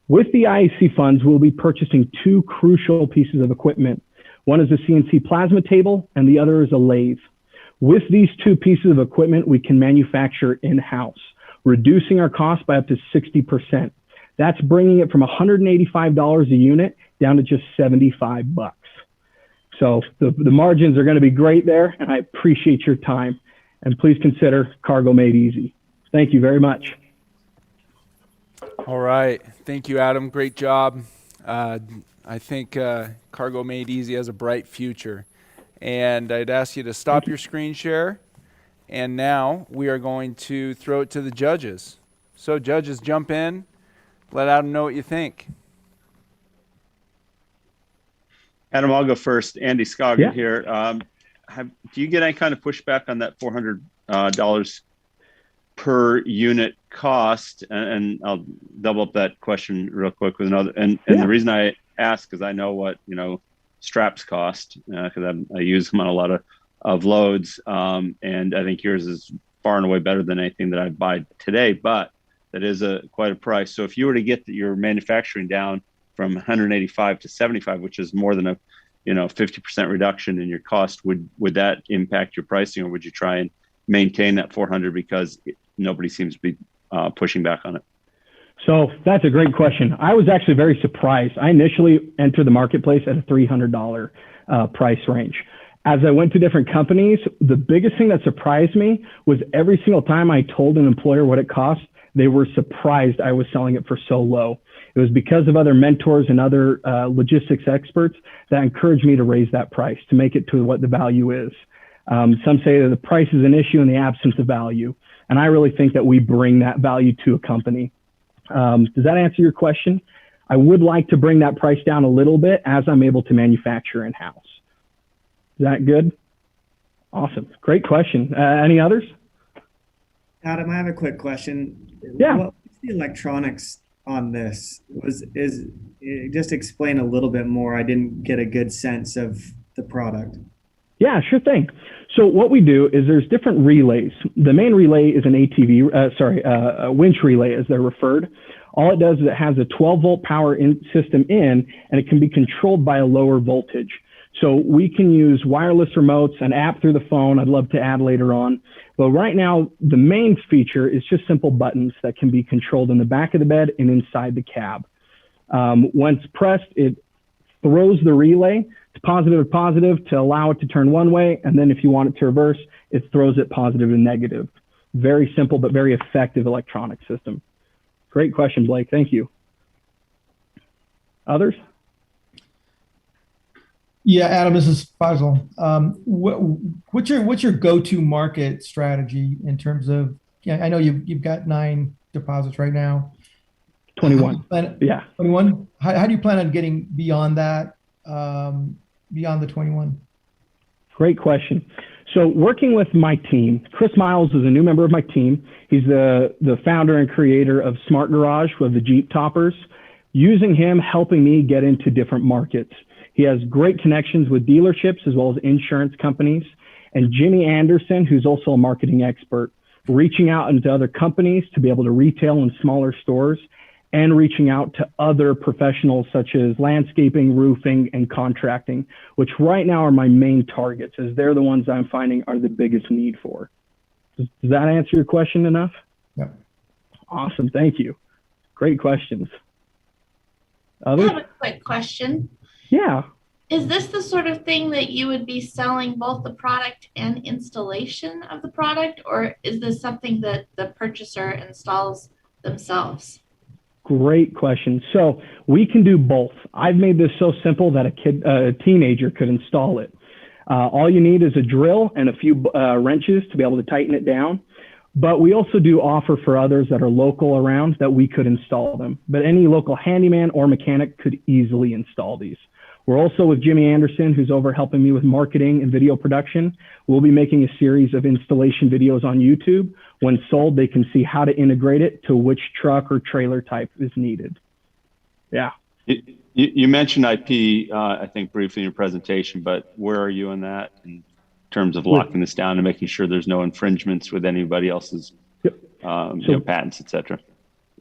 With the IEC funds, we'll be purchasing 2 crucial pieces of equipment. One is a CNC plasma table, and the other is a lathe. With these 2 pieces of equipment, we can manufacture in-house, reducing our cost by up to 60%. That's bringing it from $185 a unit down to just $75. So the margins are going to be great there, and I appreciate your time. And please consider Cargo Made Easy. Thank you very much. All right. Thank you, Adam. Great job. I think Cargo Made Easy has a bright future. And I'd ask you to stop your screen share. And now we are going to throw it to the judges. So judges, jump in. Let Adam know what you think. Adam, I'll go first. Andy Scoggin here. Do you get any kind of pushback on that $400 per unit cost? And I'll double up that question real quick with another. And the reason I ask is I know what straps cost because I use them on a lot of loads, and I think yours is far and away better than anything that I buy today. But that is quite a price. So if you were to get your manufacturing down from 185 to 75, which is more than a 50% reduction in your cost, would that impact your pricing, or would you try and maintain that 400 because nobody seems to be pushing back on it? So that's a great question. I was actually very surprised. I initially entered the marketplace at a $300 price range. As I went to different companies, the biggest thing that surprised me was every single time I told an employer what it cost, they were surprised I was selling it for so low. It was because of other mentors and other logistics experts that encouraged me to raise that price, to make it to what the value is. Some say that the price is an issue in the absence of value. And I really think that we bring that value to a company. Does that answer your question? I would like to bring that price down a little bit as I'm able to manufacture in-house. Is that good? Awesome. Great question. Any others? Adam, I have a quick question. Yeah. What's the electronics on this? Just explain a little bit more. I didn't get a good sense of the product. Yeah, sure thing. So what we do is there's different relays. The main relay is an a winch relay as they're referred. All it does is it has a 12-volt power system in, and it can be controlled by a lower voltage. So we can use wireless remotes, an app through the phone. I'd love to add later on. But right now, the main feature is just simple buttons that can be controlled in the back of the bed and inside the cab. Once pressed, it throws the relay to positive to allow it to turn one way. And then if you want it to reverse, it throws it positive and negative. Very simple, but very effective electronic system. Great question, Blake. Thank you. Others? Yeah, Adam, this is Faisal. What's your go-to market strategy in terms of? I know you've got 9 deposits right now. 21. 21. How do you plan on getting beyond that? Beyond the 21? Great question. So working with my team, Chris Miles is a new member of my team. He's the founder and creator of Smart Garage with the Jeep toppers. Using him, helping me get into different markets. He has great connections with dealerships as well as insurance companies. And Jimmy Anderson, who's also a marketing expert, reaching out into other companies to be able to retail in smaller stores, and reaching out to other professionals such as landscaping, roofing, and contracting, which right now are my main targets, as they're the ones I'm finding are the biggest need for. Does that answer your question enough? Yep. Awesome. Thank you. Great questions. I have a quick question. Yeah. Is this the sort of thing that you would be selling both the product and installation of the product, or is this something that the purchaser installs themselves? Great question. So we can do both. I've made this so simple that a teenager could install it. All you need is a drill and a few wrenches to be able to tighten it down. But we also do offer for others that are local around that we could install them. But any local handyman or mechanic could easily install these. We're also with Jimmy Anderson, who's over helping me with marketing and video production. We'll be making a series of installation videos on YouTube. When sold, they can see how to integrate it to which truck or trailer type is needed. Yeah. You mentioned IP, I think, briefly in your presentation, but where are you in that in terms of locking this down and making sure there's no infringements with anybody else's patents, et cetera?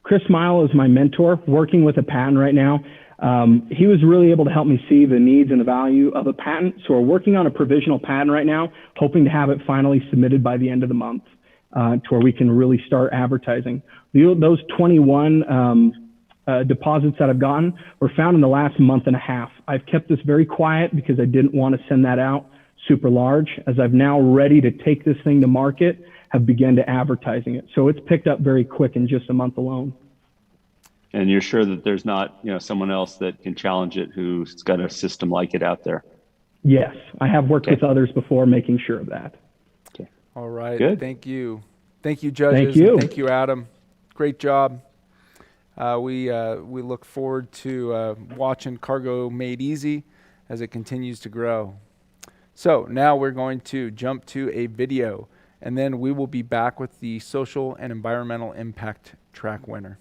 Chris Mile is my mentor, working with a patent right now. He was really able to help me see the needs and the value of a patent. So we're working on a provisional patent right now, hoping to have it finally submitted by the end of the month to where we can really start advertising. Those 21 deposits that I've gotten were found in the last month and a half. I've kept this very quiet because I didn't want to send that out super large. As I've now ready to take this thing to market, have begun to advertising it. So it's picked up very quick in just a month alone. And you're sure that there's not, someone else that can challenge it who's got a system like it out there? Yes, I have worked with others before, making sure of that. Okay. All right. Good. Thank you. Thank you, judges. Thank you. And thank you, Adam. Great job. We look forward to watching Cargo Made Easy as it continues to grow. So now we're going to jump to a video, and then we will be back with the social and environmental impact track winner.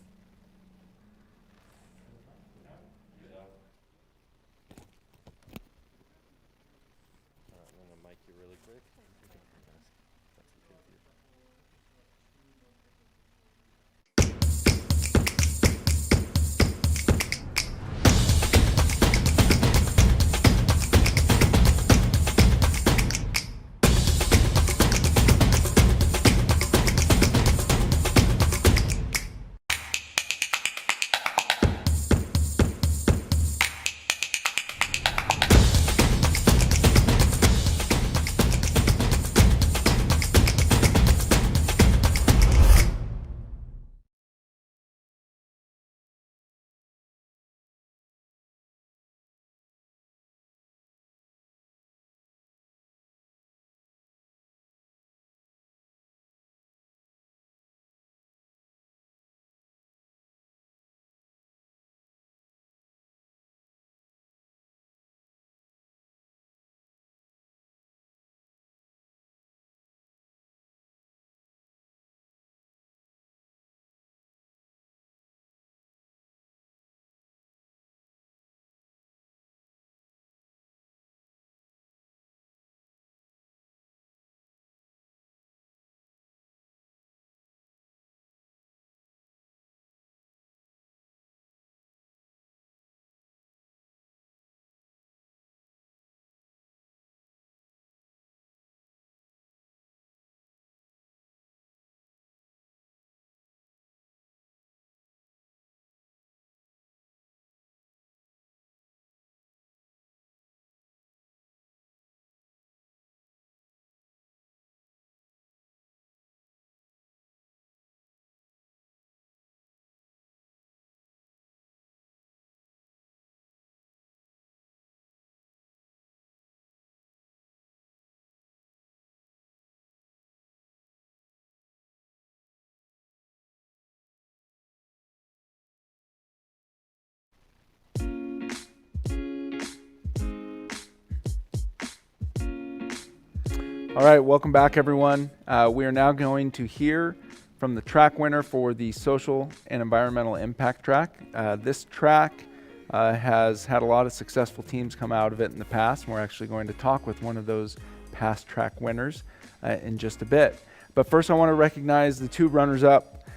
All right, welcome back, everyone. We are now going to hear from the track winner for the social and environmental impact track. This track has had a lot of successful teams come out of it in the past. We're actually going to talk with one of those past track winners in just a bit. But first, I want to recognize the two runners-up.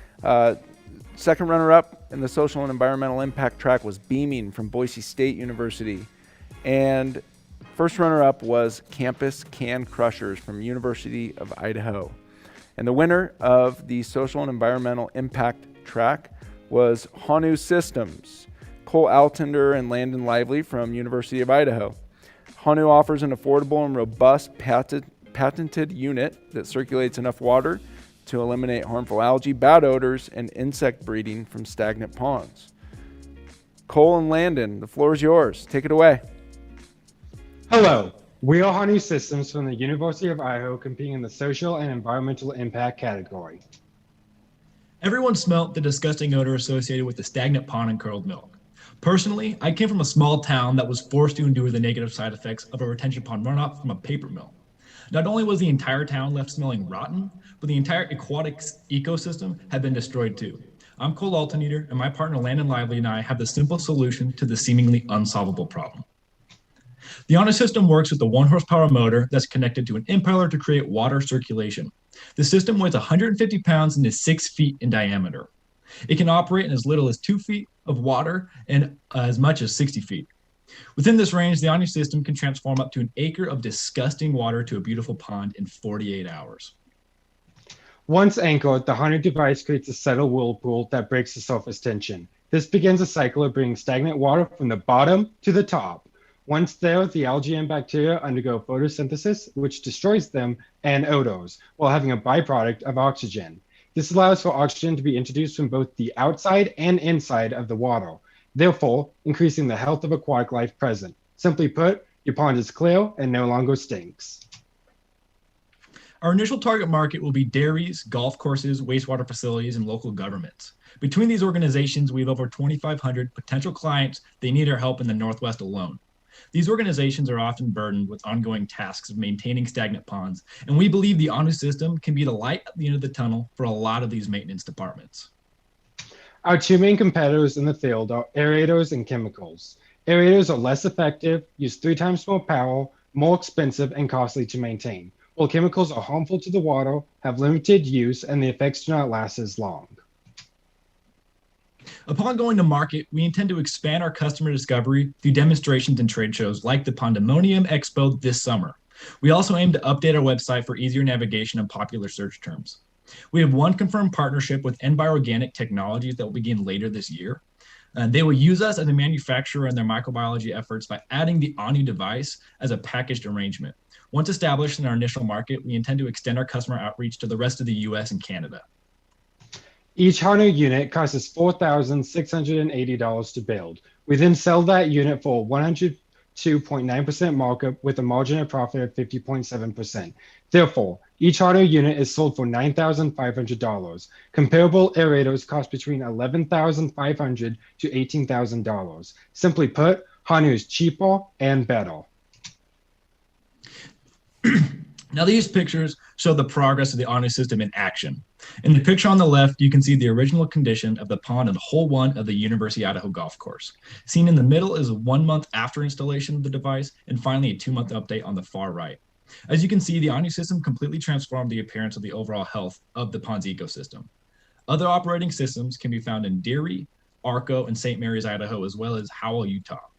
Second runner-up in the social and environmental impact track was Beaming from Boise State University. And first runner-up was Campus Can Crushers from University of Idaho. And the winner of the social and environmental impact track was Honu Systems, Cole Altender and Landon Lively from University of Idaho. Honu offers an affordable and robust patented unit that circulates enough water to eliminate harmful algae, bad odors, and insect breeding from stagnant ponds. Cole and Landon, the floor is yours. Take it away. Hello, we are Honu Systems from the University of Idaho, competing in the social and environmental impact category. Everyone smelt the disgusting odor associated with the stagnant pond and curdled milk. Personally, I came from a small town that was forced to endure the negative side effects of a retention pond runoff from a paper mill. Not only was the entire town left smelling rotten, but the entire aquatic ecosystem had been destroyed too. I'm Cole Alteneater, and my partner Landon Lively and I have the simple solution to the seemingly unsolvable problem. The Honu system works with the 1 horsepower motor that's connected to an impeller to create water circulation. The system weighs 150 pounds and is 6 feet in diameter. It can operate in as little as 2 feet of water and as much as 60 feet. Within this range, the Honu system can transform up to an acre of disgusting water to a beautiful pond in 48 hours. Once anchored, the Honu device creates a subtle whirlpool that breaks the surface tension. This begins a cycle of bringing stagnant water from the bottom to the top. Once there, the algae and bacteria undergo photosynthesis, which destroys them and odors, while having a byproduct of oxygen. This allows for oxygen to be introduced from both the outside and inside of the water, therefore increasing the health of aquatic life present. Simply put, your pond is clear and no longer stinks. Our initial target market will be dairies, golf courses, wastewater facilities, and local governments. Between these organizations, we have over 2,500 potential clients. They need our help in the Northwest alone. These organizations are often burdened with ongoing tasks of maintaining stagnant ponds, and we believe the ONU system can be the light at the end of the tunnel for a lot of these maintenance departments. Our two main competitors in the field are aerators and chemicals. Aerators are less effective, use 3 times more power, more expensive, and costly to maintain, while chemicals are harmful to the water, have limited use, and the effects do not last as long. Upon going to market, we intend to expand our customer discovery through demonstrations and trade shows like the Pandemonium Expo this summer. We also aim to update our website for easier navigation of popular search terms. We have one confirmed partnership with Enviroorganic Technologies that will begin later this year. They will use us as a manufacturer in their microbiology efforts by adding the ONU device as a packaged arrangement. Once established in our initial market, we intend to extend our customer outreach to the rest of the US and Canada. Each HANU unit costs us $4,680 to build. We then sell that unit for 102.9% markup with a margin of profit of 50.7%. Therefore, each HANU unit is sold for $9,500. Comparable aerators cost between $11,500 to $18,000. Simply put, HANU is cheaper and better. Now these pictures show the progress of the ONU system in action. In the picture on the left, you can see the original condition of the pond in hole 1 of the University of Idaho golf course. Seen in the middle is 1 month after installation of the device, and finally a 2-month update on the far right. As you can see, the ONU system completely transformed the appearance of the overall health of the pond's ecosystem. Other operating systems can be found in Deary, Arco, and St. Mary's, Idaho, as well as Howell, Utah.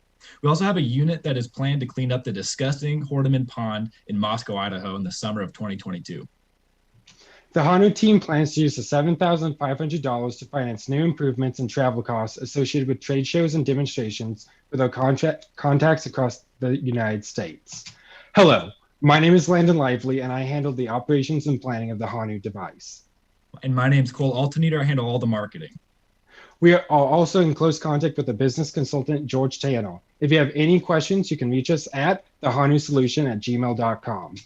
We also have a unit that is planned to clean up the disgusting Horniman Pond in Moscow, Idaho in the summer of 2022. The HANU team plans to use the $7,500 to finance new improvements and travel costs associated with trade shows and demonstrations with our contacts across the United States. Hello, my name is Landon Lively, and I handle the operations and planning of the HANU device. And my name's Cole Alteneater. I handle all the marketing. We are also in close contact with the business consultant, George Tanner. If you have any questions, you can reach us at thehanusolution@gmail.com.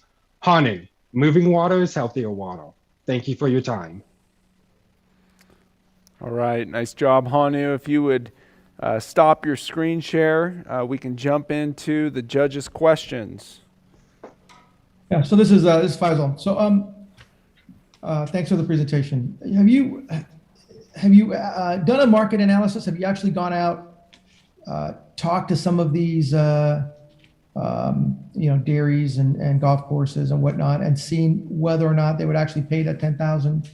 HANU, moving water is healthier water. Thank you for your time. All right, nice job, HANU. If you would stop your screen share, we can jump into the judges' questions. Yeah, so this is Faisal. So thanks for the presentation. Have you done a market analysis? Have you actually gone out, talked to some of these, dairies and golf courses and whatnot, and seen whether or not they would actually pay that $10,000?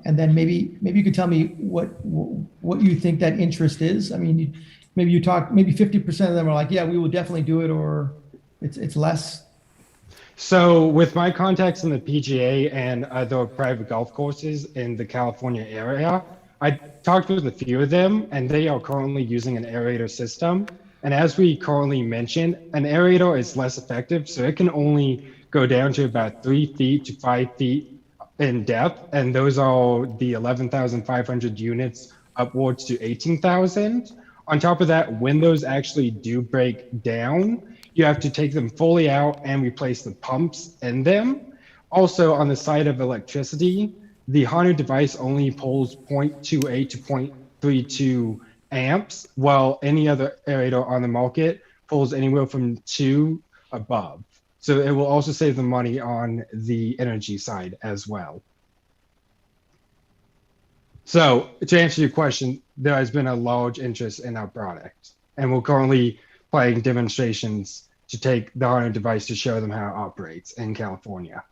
And then maybe you could tell me what you think that interest is. I mean, maybe 50% of them are like, yeah, we will definitely do it, or it's less. So with my contacts in the PGA and other private golf courses in the California area, I talked with a few of them, and they are currently using an aerator system. And as we currently mentioned, an aerator is less effective, so it can only go down to about 3 feet to 5 feet in depth, and those are the 11,500 units upwards to 18,000. On top of that, when those actually do break down, you have to take them fully out and replace the pumps in them. Also, on the side of electricity, the HANU device only pulls 0.28 to 0.32 amps, while any other aerator on the market pulls anywhere from 2 above. So it will also save the money on the energy side as well. So to answer your question, there has been a large interest in our product, and we're currently playing demonstrations to take the HANU device to show them how it operates in California.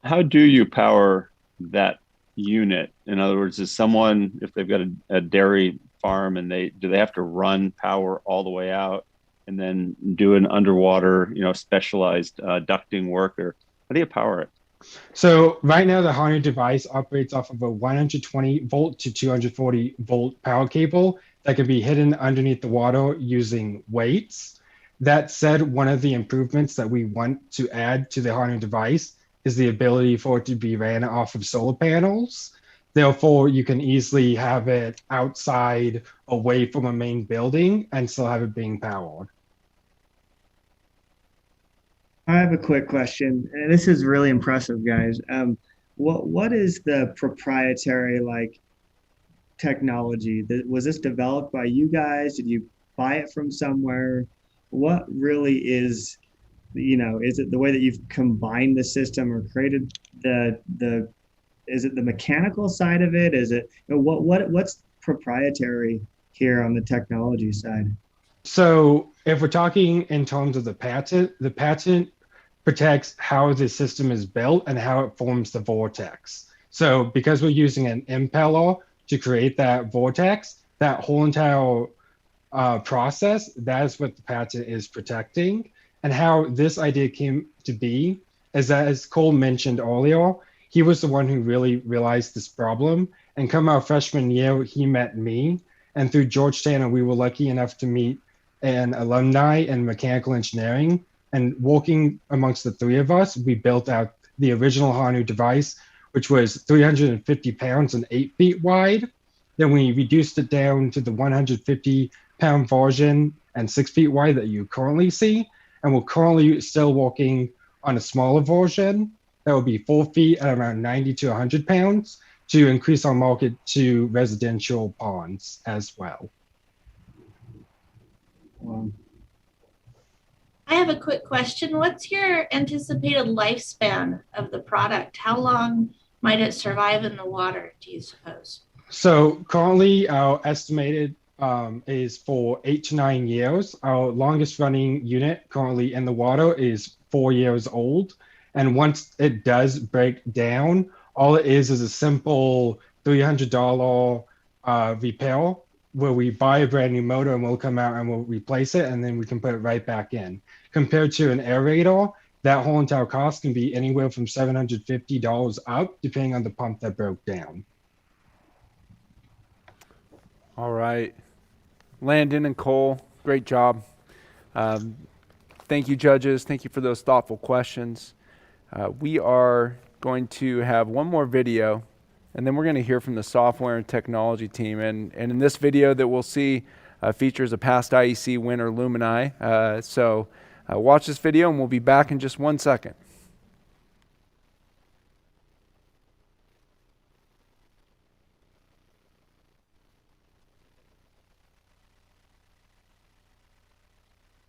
How do you power that unit? In other words, is someone, if they've got a dairy farm, and do they have to run power all the way out and then do an underwater, specialized ducting work, or how do you power it? So right now, the Harney device operates off of a 120 volt to 240 volt power cable that can be hidden underneath the water using weights. That said, one of the improvements that we want to add to the Harney device is the ability for it to be ran off of solar panels. Therefore, you can easily have it outside away from a main building and still have it being powered. I have a quick question. And this is really impressive, guys. What is the proprietary technology? Was this developed by you guys? Did you buy it from somewhere? What really is, is it the way that you've combined the system or created is it the mechanical side of it? Is it, what's proprietary here on the technology side? So if we're talking in terms of the patent protects how the system is built and how it forms the vortex. So because we're using an impeller to create that vortex, that whole entire process, that is what the patent is protecting. And how this idea came to be is that, as Cole mentioned earlier, he was the one who really realized this problem. And come our freshman year, he met me. And through Georgetown, we were lucky enough to meet an alumni in mechanical engineering. And working amongst the three of us, we built out the original Hanu device, which was 350 pounds and 8 feet wide. Then we reduced it down to the 150-pound version and 6 feet wide that you currently see. And we're currently still working on a smaller version that will be 4 feet at around 90 to 100 pounds to increase our market to residential ponds as well. I have a quick question. What's your anticipated lifespan of the product? How long might it survive in the water, do you suppose? So currently our estimated is for 8 to 9 years. Our longest running unit currently in the water is 4 years old. And once it does break down, all it is a simple $300 repair where we buy a brand new motor and we'll come out and we'll replace it and then we can put it right back in. Compared to an aerator, that whole entire cost can be anywhere from $750 up, depending on the pump that broke down. All right. Landon and Cole, great job. Thank you, judges. Thank you for those thoughtful questions. We are going to have one more video, and then we're going to hear from the software and technology team. And in this video that we'll see features a past IEC winner, Lumini. So watch this video, and we'll be back in just 1 second.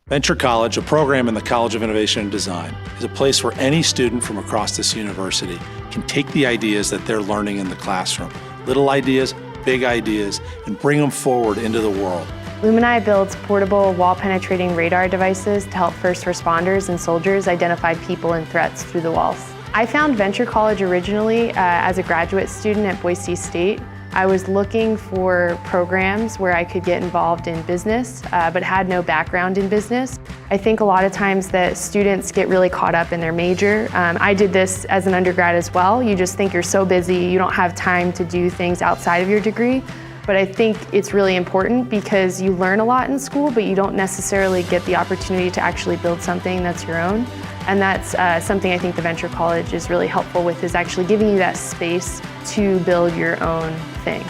Venture College, a program in the College of Innovation and Design, is a place where any student from across this university can take the ideas that they're learning in the classroom, little ideas, big ideas, and bring them forward into the world. Lumini builds portable wall-penetrating radar devices to help first responders and soldiers identify people and threats through the walls. I found Venture College originally as a graduate student at Boise State. I was looking for programs where I could get involved in business, but had no background in business. I think a lot of times that students get really caught up in their major. I did this as an undergrad as well. You just think you're so busy, you don't have time to do things outside of your degree. But I think it's really important because you learn a lot in school, but you don't necessarily get the opportunity to actually build something that's your own. And that's something I think the Venture College is really helpful with, is actually giving you that space to build your own thing.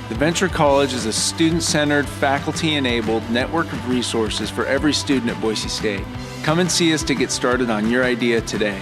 The Venture College is a student-centered, faculty-enabled network of resources for every student at Boise State. Come and see us to get started on your idea today.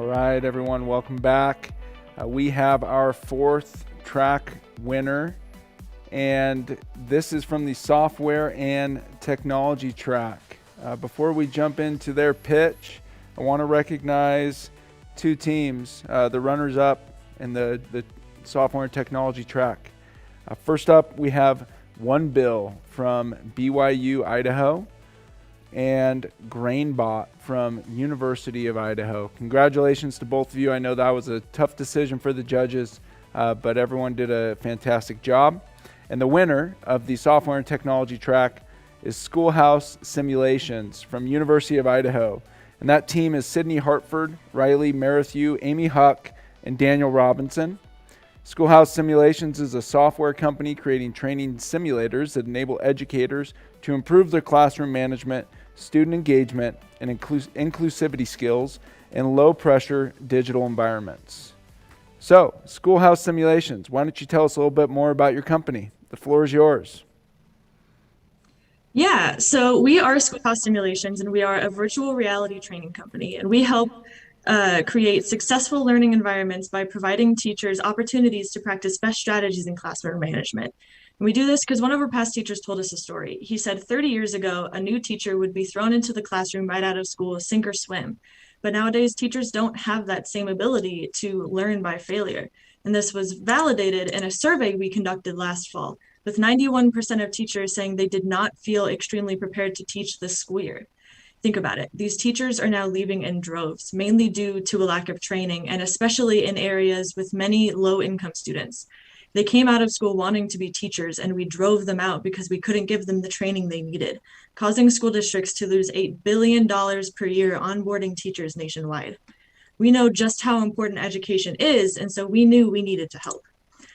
All right, everyone, welcome back. We have our fourth track winner, and this is from the software and technology track. Before we jump into their pitch, I want to recognize two teams, the runners-up in the software and technology track. First up, we have One Bill from BYU, Idaho, and GrainBot from University of Idaho. Congratulations to both of you. I know that was a tough decision for the judges, but everyone did a fantastic job. And the winner of the software and technology track is Schoolhouse Simulations from University of Idaho. And that team is Sydney Hartford, Riley Merrithew, Amy Huck, and Daniel Robinson. Schoolhouse Simulations is a software company creating training simulators that enable educators to improve their classroom management, student engagement, and inclusivity skills in low-pressure digital environments. So, Schoolhouse Simulations, why don't you tell us a little bit more about your company? The floor is yours. Yeah, so we are Schoolhouse Simulations, and we are a virtual reality training company, and we help create successful learning environments by providing teachers opportunities to practice best strategies in classroom management. And we do this because one of our past teachers told us a story. He said 30 years ago, a new teacher would be thrown into the classroom right out of school, sink or swim. But nowadays, teachers don't have that same ability to learn by failure. And this was validated in a survey we conducted last fall, with 91% of teachers saying they did not feel extremely prepared to teach this school year. Think about it. These teachers are now leaving in droves, mainly due to a lack of training, and especially in areas with many low-income students. They came out of school wanting to be teachers, and we drove them out because we couldn't give them the training they needed, causing school districts to lose $8 billion per year onboarding teachers nationwide. We know just how important education is, and so we knew we needed to help.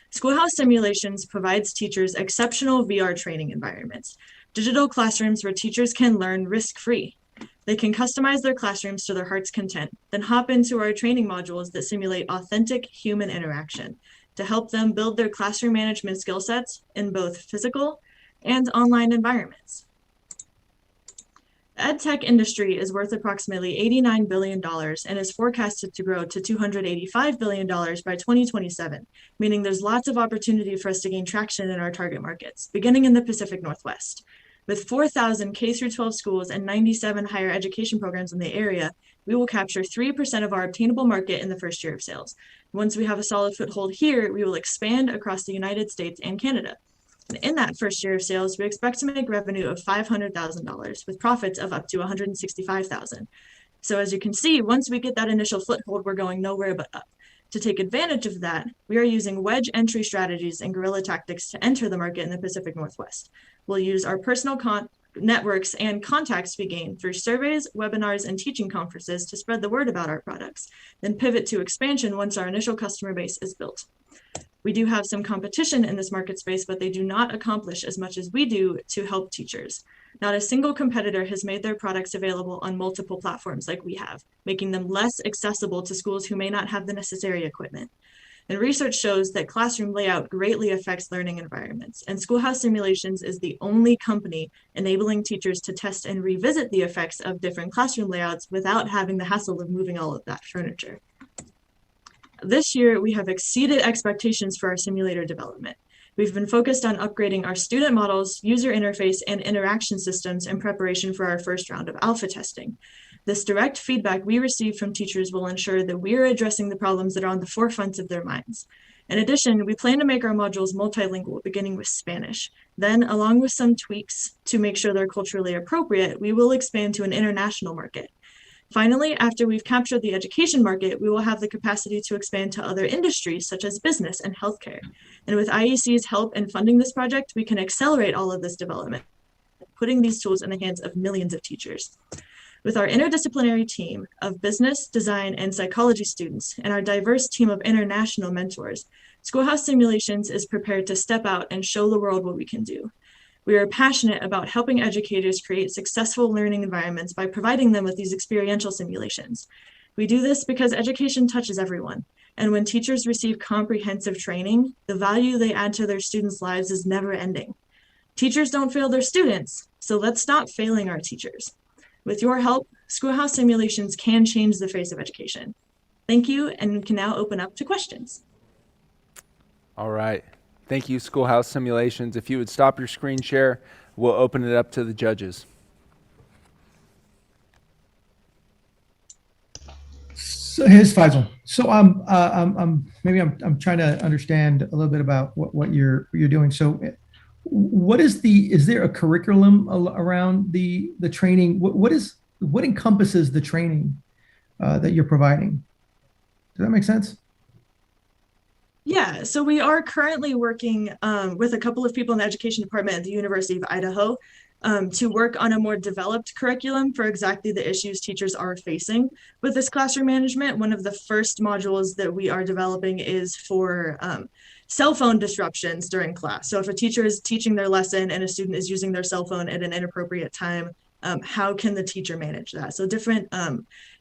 Schoolhouse Simulations provides teachers exceptional VR training environments, digital classrooms where teachers can learn risk-free. They can customize their classrooms to their heart's content, then hop into our training modules that simulate authentic human interaction to help them build their classroom management skill sets in both physical and online environments. The ed tech industry is worth approximately $89 billion and is forecasted to grow to $285 billion by 2027, meaning there's lots of opportunity for us to gain traction in our target markets, beginning in the Pacific Northwest. With 4,000 K-12 schools and 97 higher education programs in the area, we will capture 3% of our obtainable market in the first year of sales. Once we have a solid foothold here, we will expand across the United States and Canada. And in that first year of sales, we expect to make revenue of $500,000 with profits of up to $165,000. So as you can see, once we get that initial foothold, we're going nowhere but up. To take advantage of that, we are using wedge entry strategies and guerrilla tactics to enter the market in the Pacific Northwest. We'll use our personal networks and contacts we gain through surveys, webinars, and teaching conferences to spread the word about our products, then pivot to expansion once our initial customer base is built. We do have some competition in this market space, but they do not accomplish as much as we do to help teachers. Not a single competitor has made their products available on multiple platforms like we have, making them less accessible to schools who may not have the necessary equipment. And research shows that classroom layout greatly affects learning environments, and Schoolhouse Simulations is the only company enabling teachers to test and revisit the effects of different classroom layouts without having the hassle of moving all of that furniture. This year, we have exceeded expectations for our simulator development. We've been focused on upgrading our student models, user interface, and interaction systems in preparation for our first round of alpha testing. This direct feedback we receive from teachers will ensure that we are addressing the problems that are on the forefront of their minds. In addition, we plan to make our modules multilingual, beginning with Spanish. Then, along with some tweaks to make sure they're culturally appropriate, we will expand to an international market. Finally, after we've captured the education market, we will have the capacity to expand to other industries such as business and healthcare. And with IEC's help in funding this project, we can accelerate all of this development, putting these tools in the hands of millions of teachers. With our interdisciplinary team of business, design, and psychology students, and our diverse team of international mentors, Schoolhouse Simulations is prepared to step out and show the world what we can do. We are passionate about helping educators create successful learning environments by providing them with these experiential simulations. We do this because education touches everyone, and when teachers receive comprehensive training, the value they add to their students' lives is never ending. Teachers don't fail their students, so let's stop failing our teachers. With your help, Schoolhouse Simulations can change the face of education. Thank you, and we can now open up to questions. All right. Thank you, Schoolhouse Simulations. If you would stop your screen share, we'll open it up to the judges. So here's Faisal. So I'm trying to understand a little bit about what you're doing. So what is there a curriculum around the training? What encompasses the training that you're providing? Does that make sense? Yeah, so we are currently working with a couple of people in the education department at the University of Idaho to work on a more developed curriculum for exactly the issues teachers are facing with this classroom management. One of the first modules that we are developing is for cell phone disruptions during class. So if a teacher is teaching their lesson and a student is using their cell phone at an inappropriate time, how can the teacher manage that? So different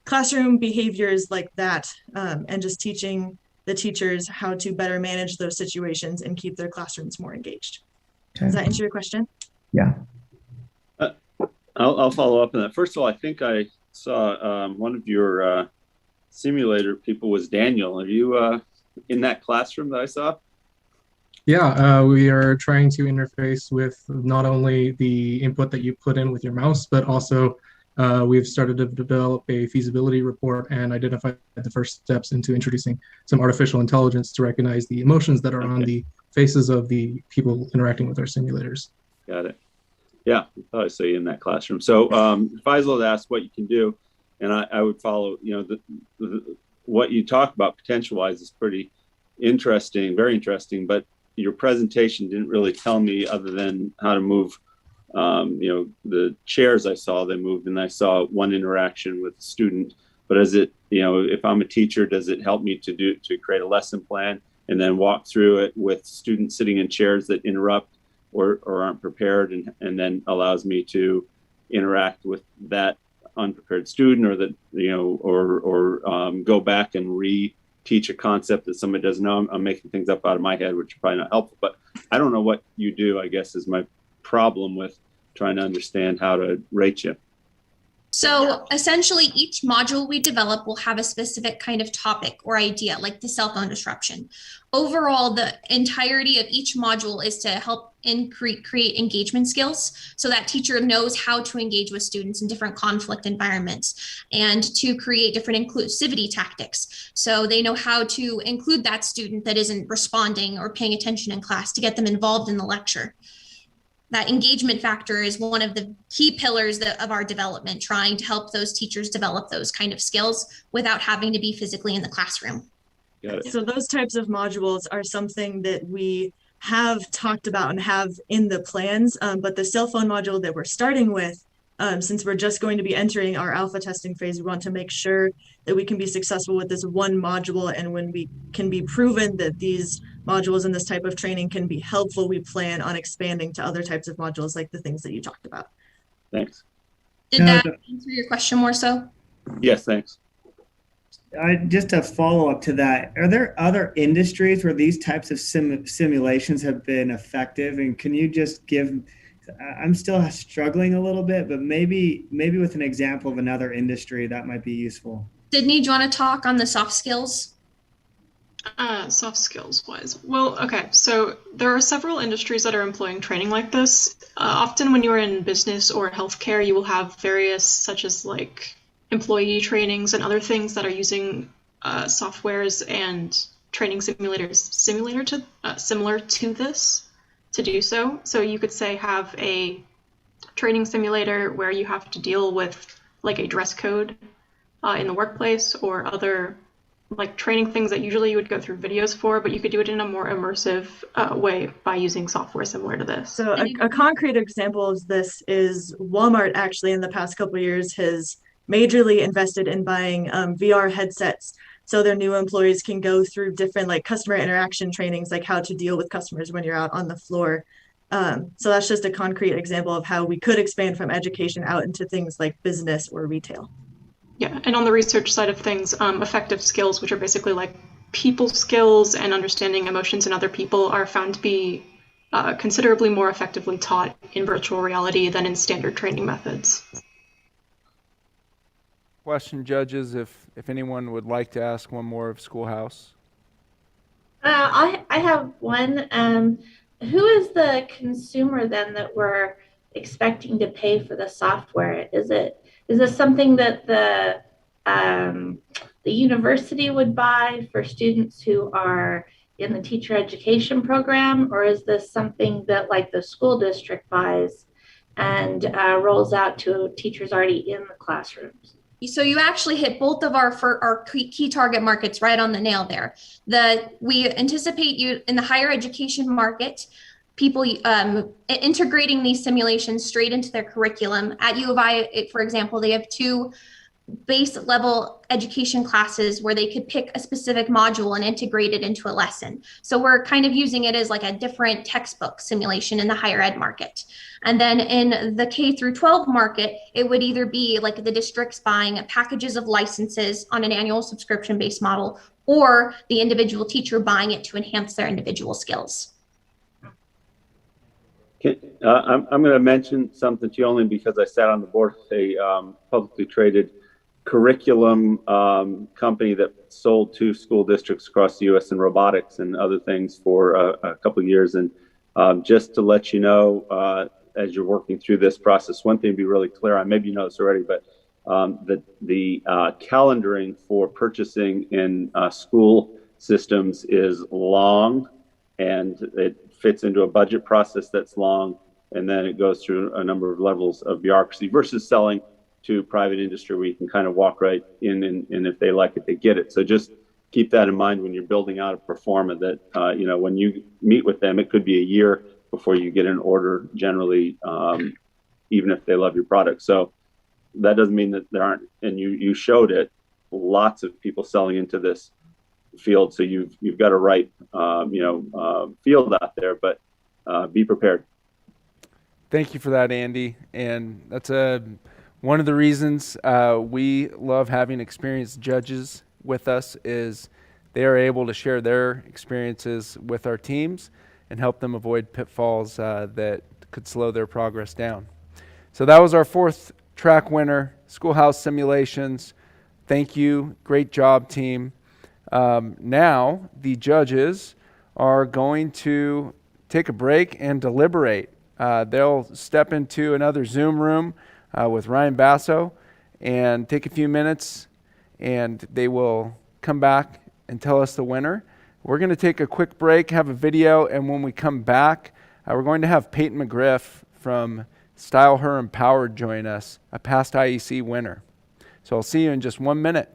classroom behaviors like that, and just teaching the teachers how to better manage those situations and keep their classrooms more engaged. Okay. Does that answer your question? Yeah. I'll follow up on that. First of all, I think I saw one of your simulator people was Daniel. Are you in that classroom that I saw? Yeah, we are trying to interface with not only the input that you put in with your mouse, but also we've started to develop a feasibility report and identify the first steps into introducing some artificial intelligence to recognize the emotions that are on the faces of the people interacting with our simulators. Got it. Yeah, I thought I saw you in that classroom. So Faisal had asked what you can do, and I would follow, what you talk about potential-wise is pretty interesting, very interesting, but your presentation didn't really tell me other than how to move. The chairs I saw, they moved, and I saw one interaction with the student. But as it, if I'm a teacher, does it help me to create a lesson plan and then walk through it with students sitting in chairs that interrupt or aren't prepared, and then allows me to interact with that unprepared student, or that, or go back and re-teach a concept that somebody doesn't know? I'm making things up out of my head, which are probably not helpful, but I don't know what you do, I guess, is my problem with trying to understand how to rate you. So essentially each module we develop will have a specific kind of topic or idea, like the cell phone disruption. Overall, the entirety of each module is to help create engagement skills, so that teacher knows how to engage with students in different conflict environments, and to create different inclusivity tactics. So they know how to include that student that isn't responding or paying attention in class to get them involved in the lecture. That engagement factor is one of the key pillars of our development, trying to help those teachers develop those kind of skills without having to be physically in the classroom. Got it. So those types of modules are something that we have talked about and have in the plans, but the cell phone module that we're starting with, since we're just going to be entering our alpha testing phase, we want to make sure that we can be successful with this one module, and when we can be proven that these modules and this type of training can be helpful, we plan on expanding to other types of modules like the things that you talked about. Thanks. Did that answer your question more so? Yes, thanks. Just a follow up to that, are there other industries where these types of simulations have been effective? And can you just give, I'm still struggling a little bit, but maybe with an example of another industry that might be useful. Sydney, do you want to talk on the soft skills? Soft skills wise. Well, okay, so there are several industries that are employing training like this. Often when you're in business or healthcare, you will have various, such as like employee trainings and other things that are using softwares and training simulators similar to this to do so. So you could say have a training simulator where you have to deal with like a dress code in the workplace, or other like training things that usually you would go through videos for, but you could do it in a more immersive way by using software similar to this. So a concrete example of this is Walmart actually in the past couple of years has majorly invested in buying VR headsets, so their new employees can go through different like customer interaction trainings, like how to deal with customers when you're out on the floor. So that's just a concrete example of how we could expand from education out into things like business or retail. Yeah, and on the research side of things, affective skills, which are basically like people skills and understanding emotions in other people, are found to be considerably more effectively taught in virtual reality than in standard training methods. question, judges, if anyone would like to ask one more of Schoolhouse. I have one. Who is the consumer then that we're expecting to pay for the software? Is this something that the university would buy for students who are in the teacher education program, or is this something that like the school district buys and rolls out to teachers already in the classrooms? So you actually hit both of our key target markets right on the nail there. We anticipate you in the higher education market, people integrating these simulations straight into their curriculum. At U of I, for example, they have 2 base level education classes where they could pick a specific module and integrate it into a lesson. So we're kind of using it as like a different textbook simulation in the higher ed market. And then in the K through 12 market, it would either be like the districts buying packages of licenses on an annual subscription based model, or the individual teacher buying it to enhance their individual skills. I'm going to mention something to you only because I sat on the board of a publicly traded curriculum company that sold to school districts across the U.S. in robotics and other things for a couple of years. And just to let you know, as you're working through this process, one thing to be really clear on, maybe you know this already, but the calendaring for purchasing in school systems is long, and it fits into a budget process that's long, and then it goes through a number of levels of bureaucracy versus selling to private industry where you can kind of walk right in, and if they like it, they get it. So just keep that in mind when you're building out a performer that, when you meet with them, it could be a year before you get an order generally, even if they love your product. So that doesn't mean that there aren't, and you showed it, lots of people selling into this field. So you've got a right, field out there, but be prepared. Thank you for that, Andy. And that's one of the reasons we love having experienced judges with us is they are able to share their experiences with our teams and help them avoid pitfalls that could slow their progress down. So that was our 4th track winner, Schoolhouse Simulations. Thank you. Great job, team. Now the judges are going to take a break and deliberate. They'll step into another Zoom room with Ryan Basso and take a few minutes, and they will come back and tell us the winner. We're going to take a quick break, have a video, and when we come back, we're going to have Peyton McGriff from Style Her Empowered join us, a past IEC winner. So I'll see you in just 1 minute.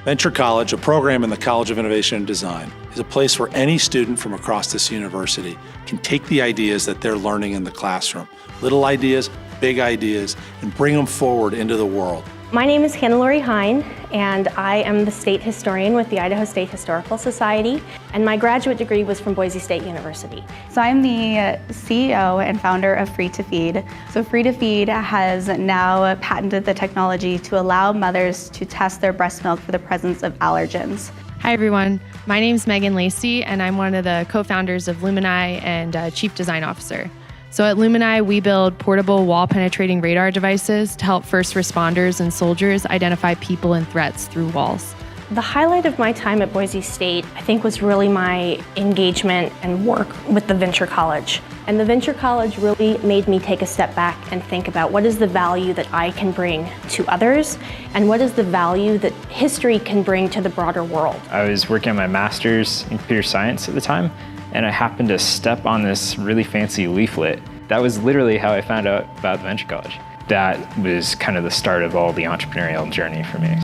Venture College, a program in the College of Innovation and Design, is a place where any student from across this university can take the ideas that they're learning in the classroom, little ideas, big ideas, and bring them forward into the world. My name is Hannah-Lori Hine, and I am the state historian with the Idaho State Historical Society, and my graduate degree was from Boise State University. So I'm the CEO and founder of Free to Feed. So Free to Feed has now patented the technology to allow mothers to test their breast milk for the presence of allergens. Hi everyone, my name is Megan Lacey, and I'm one of the co-founders of Lumini and Chief Design Officer. So at Lumini, we build portable wall-penetrating radar devices to help first responders and soldiers identify people and threats through walls. The highlight of my time at Boise State, I think, was really my engagement and work with the Venture College. And the Venture College really made me take a step back and think about what is the value that I can bring to others, and what is the value that history can bring to the broader world. I was working on my master's in computer science at the time, and I happened to step on this really fancy leaflet. That was literally how I found out about the Venture College. That was kind of the start of all the entrepreneurial journey for me.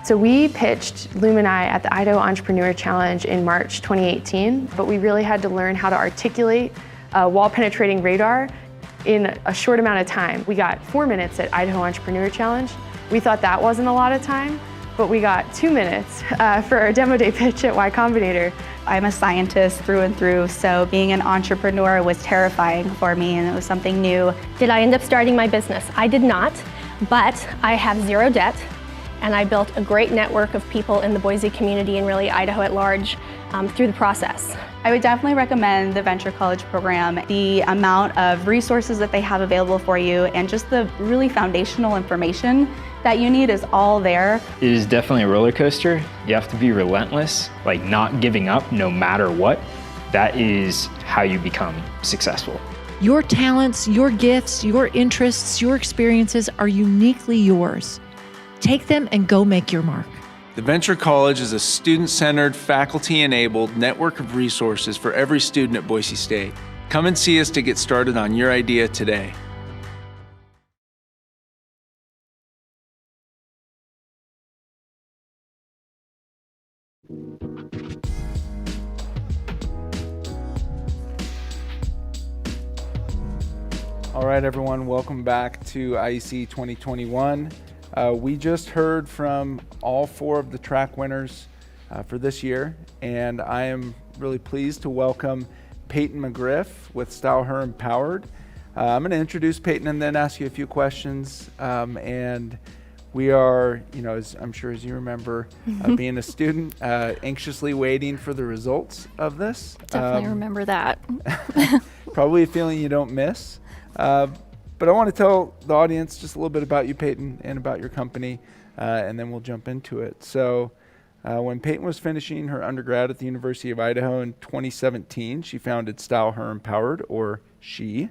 So we pitched Lumini at the Idaho Entrepreneur Challenge in March 2018, but we really had to learn how to articulate wall-penetrating radar in a short amount of time. We got 4 minutes at Idaho Entrepreneur Challenge. We thought that wasn't a lot of time, but we got 2 minutes for our demo day pitch at Y Combinator. I'm a scientist through and through, so being an entrepreneur was terrifying for me, and it was something new. Did I end up starting my business? I did not, but I have zero debt, And I built a great network of people in the Boise community and really Idaho at large through the process. I would definitely recommend the Venture College program. The amount of resources that they have available for you and just the really foundational information that you need is all there. It is definitely a roller coaster. You have to be relentless, like not giving up no matter what. That is how you become successful. Your talents, your gifts, your interests, your experiences are uniquely yours. Take them and go make your mark. The Venture College is a student-centered, faculty-enabled network of resources for every student at Boise State. Come and see us to get started on your idea today. All right, everyone, welcome back to IEC 2021. We just heard from all 4 of the track winners for this year, and I am really pleased to welcome Peyton McGriff with Style Her Empowered. I'm going to introduce Peyton and then ask you a few questions. And we are, as I'm sure as you remember, being a student, anxiously waiting for the results of this. Definitely remember that. Probably a feeling you don't miss. But I want to tell the audience just a little bit about you, Peyton, and about your company, and then we'll jump into it. So when Peyton was finishing her undergrad at the University of Idaho in 2017, she founded Style Her Empowered, or SHE.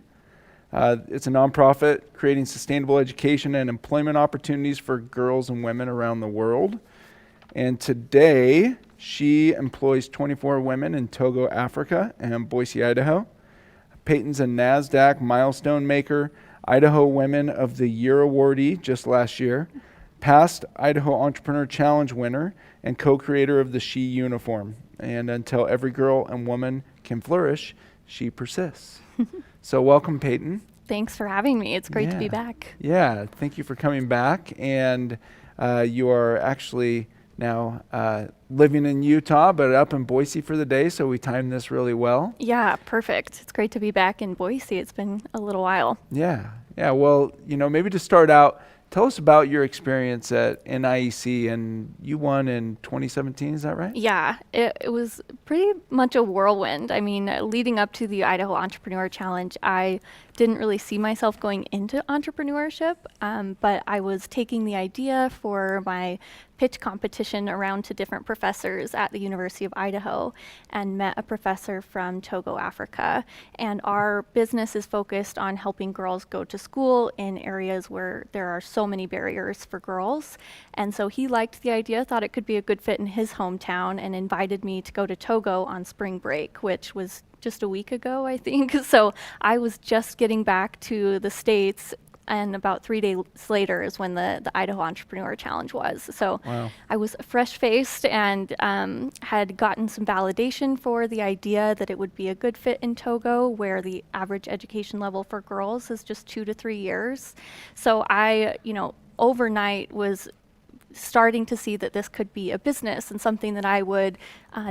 It's a nonprofit creating sustainable education and employment opportunities for girls and women around the world. And today, she employs 24 women in Togo, Africa, and Boise, Idaho. Peyton's a NASDAQ milestone maker, Idaho Women of the Year awardee just last year, past Idaho Entrepreneur Challenge winner, and co-creator of the SHE uniform. And until every girl and woman can flourish, she persists. So welcome, Peyton. Thanks for having me. It's great to be back. Yeah, thank you for coming back. And you are actually now living in Utah, but up in Boise for the day, so we timed this really well. Yeah, perfect. It's great to be back in Boise. It's been a little while. Yeah. Well, maybe to start out, tell us about your experience at NIEC, and you won in 2017, is that right? Yeah, it was pretty much a whirlwind. I mean, leading up to the Idaho Entrepreneur Challenge, I didn't really see myself going into entrepreneurship, but I was taking the idea for my pitch competition around to different professors at the University of Idaho and met a professor from Togo, Africa. And our business is focused on helping girls go to school in areas where there are so many barriers for girls. And so he liked the idea, thought it could be a good fit in his hometown, and invited me to go to Togo on spring break, which was just a week ago, I think. So I was just getting back to the States, and about 3 days later is when the Idaho Entrepreneur Challenge was. So wow. I was fresh-faced and had gotten some validation for the idea that it would be a good fit in Togo, where the average education level for girls is just 2 to 3 years. So I, overnight was starting to see that this could be a business and something that I would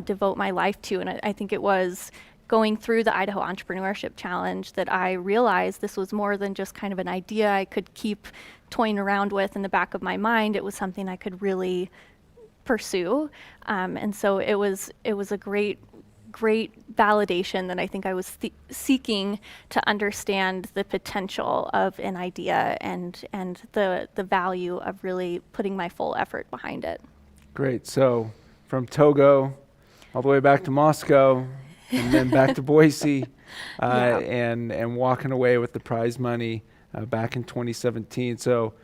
devote my life to. And I think it was going through the Idaho Entrepreneurship Challenge that I realized this was more than just kind of an idea I could keep toying around with in the back of my mind. It was something I could really pursue. And so it was a great validation that I think I was seeking to understand the potential of an idea and the value of really putting my full effort behind it. Great. So from Togo all the way back to Moscow, and then back to Boise, and walking away with the prize money back in 2017. So,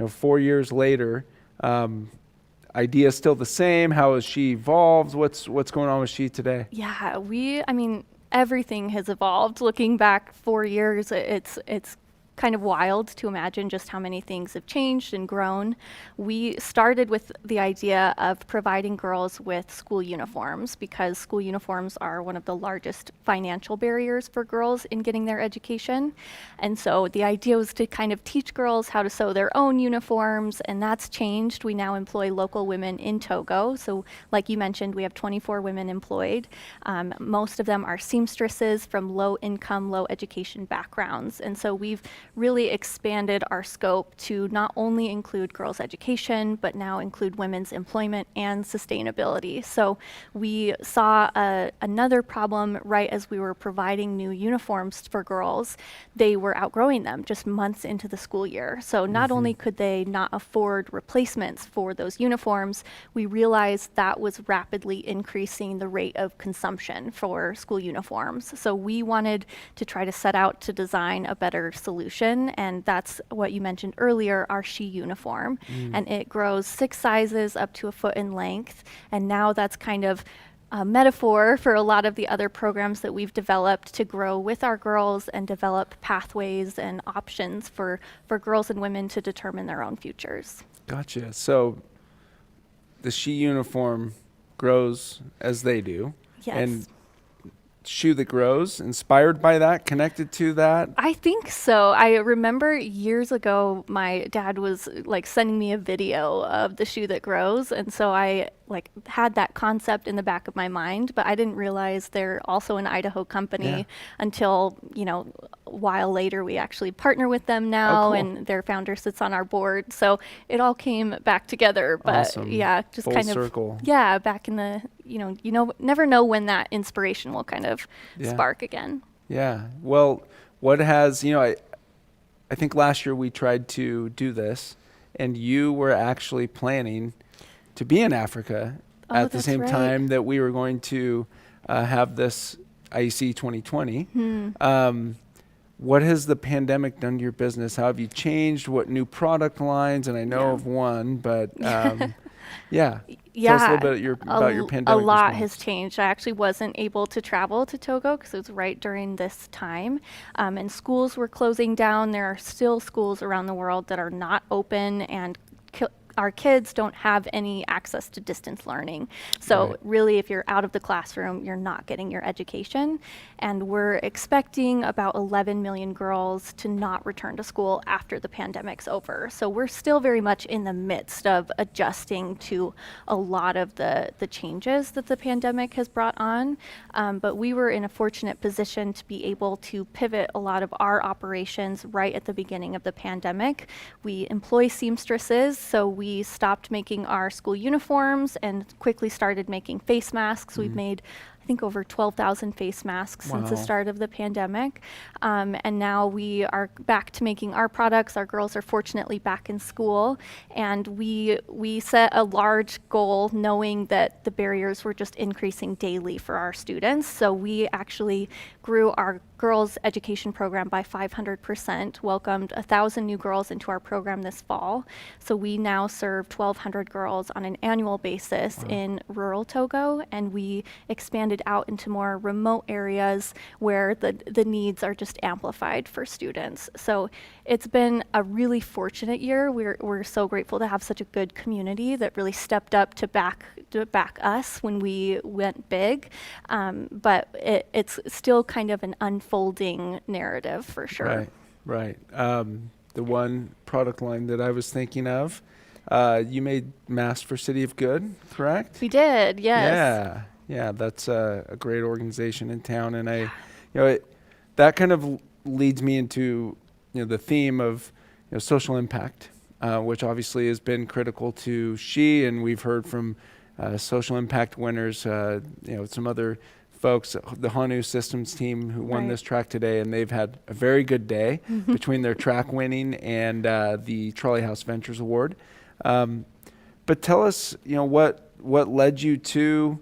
4 years later, idea still the same. How has she evolved? What's going on with she today? Yeah, everything has evolved. Looking back 4 years, it's kind of wild to imagine just how many things have changed and grown. We started with the idea of providing girls with school uniforms because school uniforms are one of the largest financial barriers for girls in getting their education. And so the idea was to kind of teach girls how to sew their own uniforms, and that's changed. We now employ local women in Togo. So like you mentioned, we have 24 women employed. Most of them are seamstresses from low income, low education backgrounds. And so we've really expanded our scope to not only include girls' education, but now include women's employment and sustainability. So we saw another problem right as we were providing new uniforms for girls. They were outgrowing them just months into the school year. So not only could they not afford replacements for those uniforms, we realized that was rapidly increasing the rate of consumption for school uniforms. So we wanted to try to set out to design a better solution, and that's what you mentioned earlier, our She uniform. And it grows 6 sizes up to a foot in length, and now that's kind of a metaphor for a lot of the other programs that we've developed to grow with our girls and develop pathways and options for girls and women to determine their own futures. Gotcha. So the She uniform grows as they do. Yes. And Shoe that grows, inspired by that, connected to that? I think so. I remember years ago, my dad was like sending me a video of the shoe that grows. And so I like had that concept in the back of my mind, but I didn't realize they're also an Idaho company until, you know, a while later we actually partner with them now, and their founder sits on our board. So it all came back together, but yeah, just full kind circle. of, yeah, back in the, you know, never know when that inspiration will kind of spark again. Yeah. Well, what has, you know, I think last year we tried to do this, and you were actually planning to be in Africa at the same time that we were going to have this IEC 2020. What has the pandemic done to your business? How have you changed? What new product lines? And I know of one, but yeah. Tell us a little bit about your pandemic A lot response. has changed. I actually wasn't able to travel to Togo because it was right during this time. And schools were closing down. There are still schools around the world that are not open, and our kids don't have any access to distance learning. So really, if you're out of the classroom, you're not getting your education. And we're expecting about 11 million girls to not return to school after the pandemic's over. So we're still very much in the midst of adjusting to a lot of the changes that the pandemic has brought on. But we were in a fortunate position to be able to pivot a lot of our operations right at the beginning of the pandemic. We employ seamstresses, so we stopped making our school uniforms and quickly started making face masks. We've made, I think, over 12,000 face masks since the start of the pandemic. And now we are back to making our products. Our girls are fortunately back in school. And we set a large goal knowing that the barriers were just increasing daily for our students. So we actually grew our girls' education program by 500%, welcomed 1,000 new girls into our program this fall. So we now serve 1,200 girls on an annual basis in rural Togo, and we expanded out into more remote areas where the needs are just amplified for students. So it's been a really fortunate year. We're so grateful to have such a good community that really stepped up to back us when we went big. But it's still kind of an unfolding narrative for sure. Right. The one product line that I was thinking of, you made masks for City of Good, correct? We did, yes. Yeah, that's a great organization in town, and that kind of leads me into the theme of social impact, which obviously has been critical to She, and we've heard from social impact winners, some other folks, the Honu Systems team who won this track today, and they've had a very good day between their track winning and the Trolley House Ventures Award. But tell us, what led you to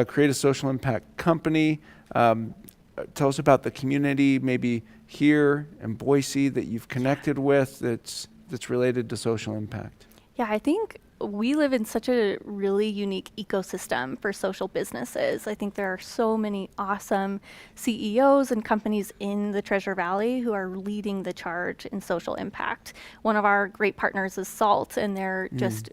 create a social impact company. Tell us about the community, maybe here in Boise, that you've connected with that's related to social impact. Yeah, I think we live in such a really unique ecosystem for social businesses. I think there are so many awesome CEOs and companies in the Treasure Valley who are leading the charge in social impact. One of our great partners is Salt, and they're just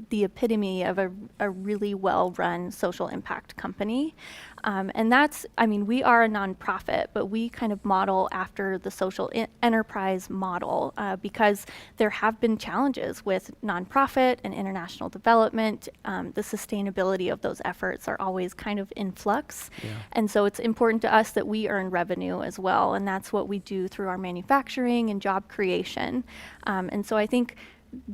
the epitome of a really well-run social impact company. And that's, I mean, we are a nonprofit, but we kind of model after the social enterprise model because there have been challenges with nonprofit and international development. The sustainability of those efforts are always kind of in flux. Yeah. And so it's important to us that we earn revenue as well. And that's what we do through our manufacturing and job creation. And so I think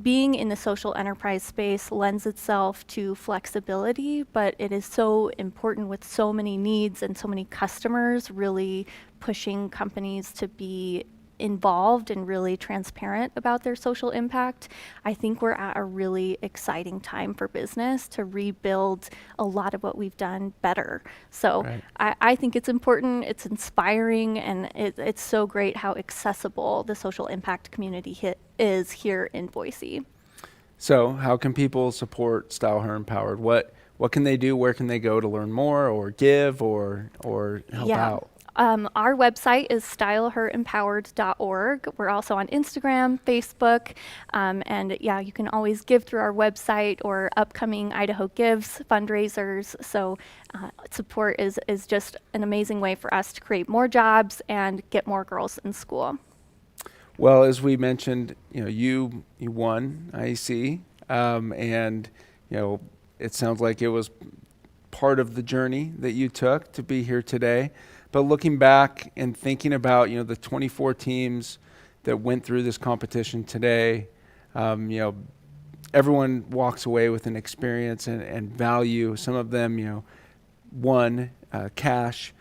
being in the social enterprise space lends itself to flexibility, but it is so important with so many needs and so many customers really pushing companies to be involved and really transparent about their social impact. I think we're at a really exciting time for business to rebuild a lot of what we've done better. So right. I think it's important, it's inspiring, and it's so great how accessible the social impact community is here in Boise. So how can people support Style Her Empowered? What can they do? Where can they go to learn more or give or help out? Our website is styleherempowered.org. We're also on Instagram, Facebook, and yeah, you can always give through our website or upcoming Idaho Gives fundraisers. So support is just an amazing way for us to create more jobs and get more girls in school. Well, as we mentioned, you won IEC, and it sounds like it was part of the journey that you took to be here today. But looking back and thinking about, the 24 teams that went through this competition today, everyone walks away with an experience and value. Some of them, won cash.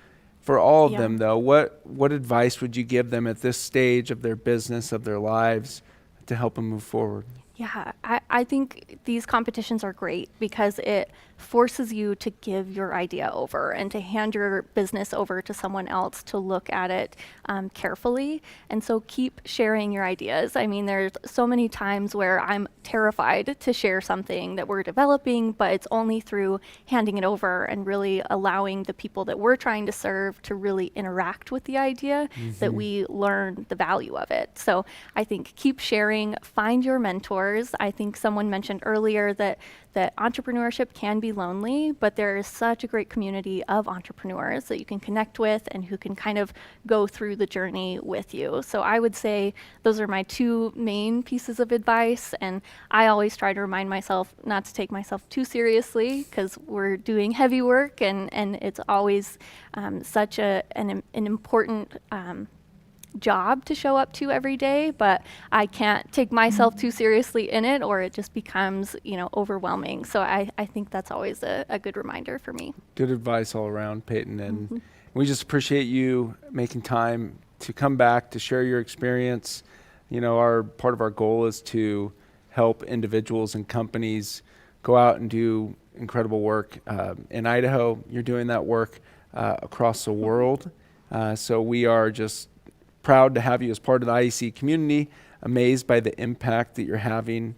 For all of them, though, what advice would you give them at this stage of their business, of their lives, to help them move forward? Yeah, I think these competitions are great because it forces you to give your idea over and to hand your business over to someone else to look at it carefully. And so keep sharing your ideas. I mean, there's so many times where I'm terrified to share something that we're developing, but it's only through handing it over and really allowing the people that we're trying to serve to really interact with the idea that we learn the value of it. So I think keep sharing, find your mentors. I think someone mentioned earlier that entrepreneurship can be lonely, but there is such a great community of entrepreneurs that you can connect with and who can kind of go through the journey with you. So I would say those are my two main pieces of advice, and I always try to remind myself not to take myself too seriously because we're doing heavy work and it's always such an important job to show up to every day, but I can't take myself too seriously in it or it just becomes, overwhelming. So I think that's always a good reminder for me. Good advice all around, Peyton. And we just appreciate you making time to come back to share your experience. Part of our goal is to help individuals and companies go out and do incredible work. In Idaho, you're doing that work across the world. So we are just proud to have you as part of the IEC community, amazed by the impact that you're having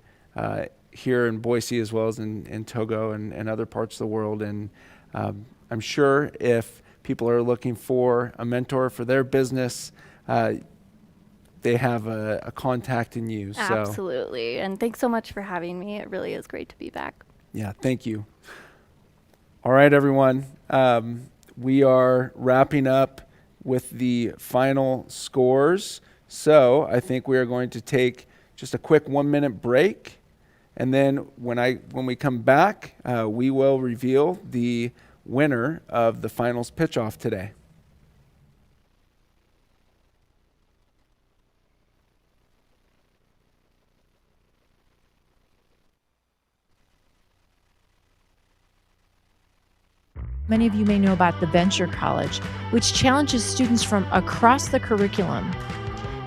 here in Boise as well as in Togo and other parts of the world. And I'm sure if people are looking for a mentor for their business, they have a contact in you. So. Absolutely. And thanks so much for having me. It really is great to be back. Yeah, thank you. All right, everyone. We are wrapping up with the final scores. So I think we are going to take just a quick 1-minute break. And then when we come back, we will reveal the winner of the finals pitch-off today. Many of you may know about the Venture College, which challenges students from across the curriculum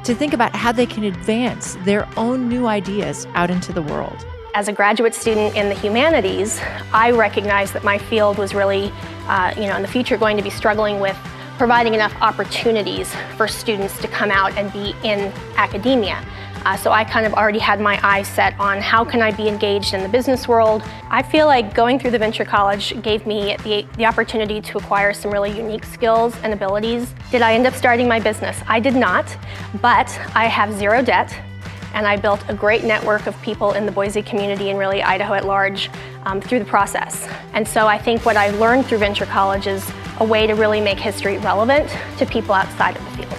to think about how they can advance their own new ideas out into the world. As a graduate student in the humanities, I recognized that my field was really, in the future going to be struggling with providing enough opportunities for students to come out and be in academia. So I kind of already had my eyes set on how can I be engaged in the business world. I feel like going through the Venture College gave me the opportunity to acquire some really unique skills and abilities. Did I end up starting my business? I did not, but I have zero debt. And I built a great network of people in the Boise community and really Idaho at large through the process. And so I think what I learned through Venture College is a way to really make history relevant to people outside of the field.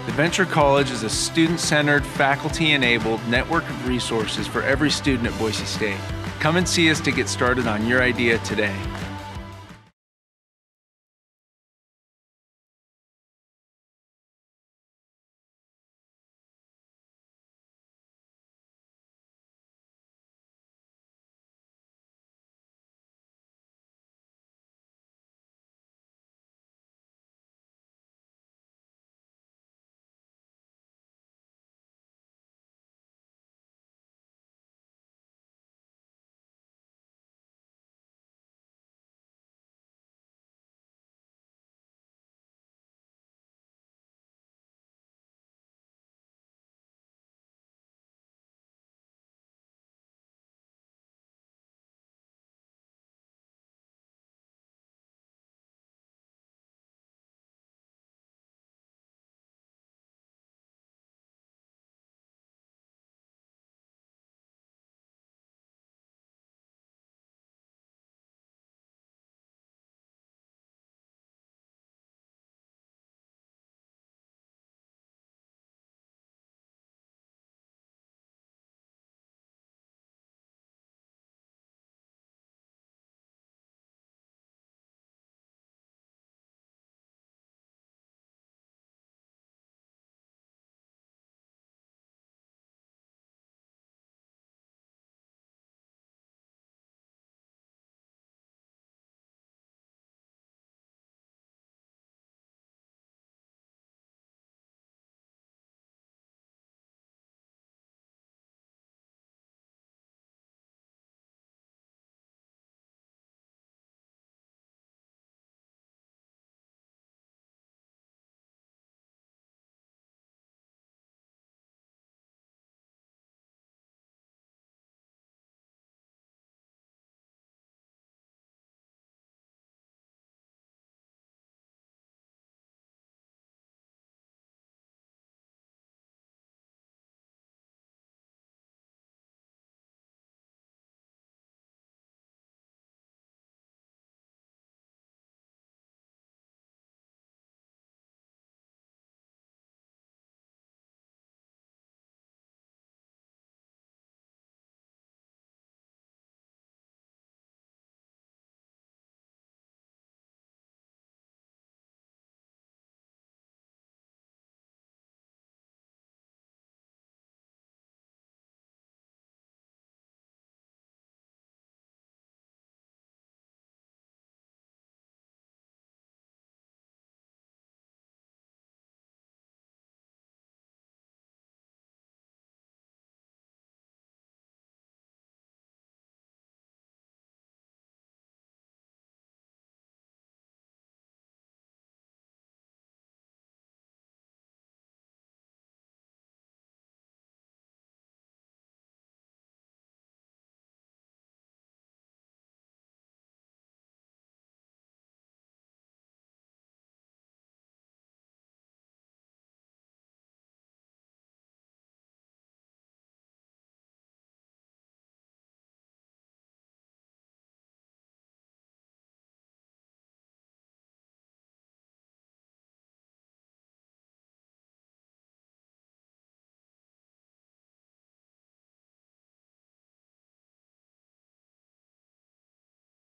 The Venture College is a student-centered, faculty-enabled network of resources for every student at Boise State. Come and see us to get started on your idea today.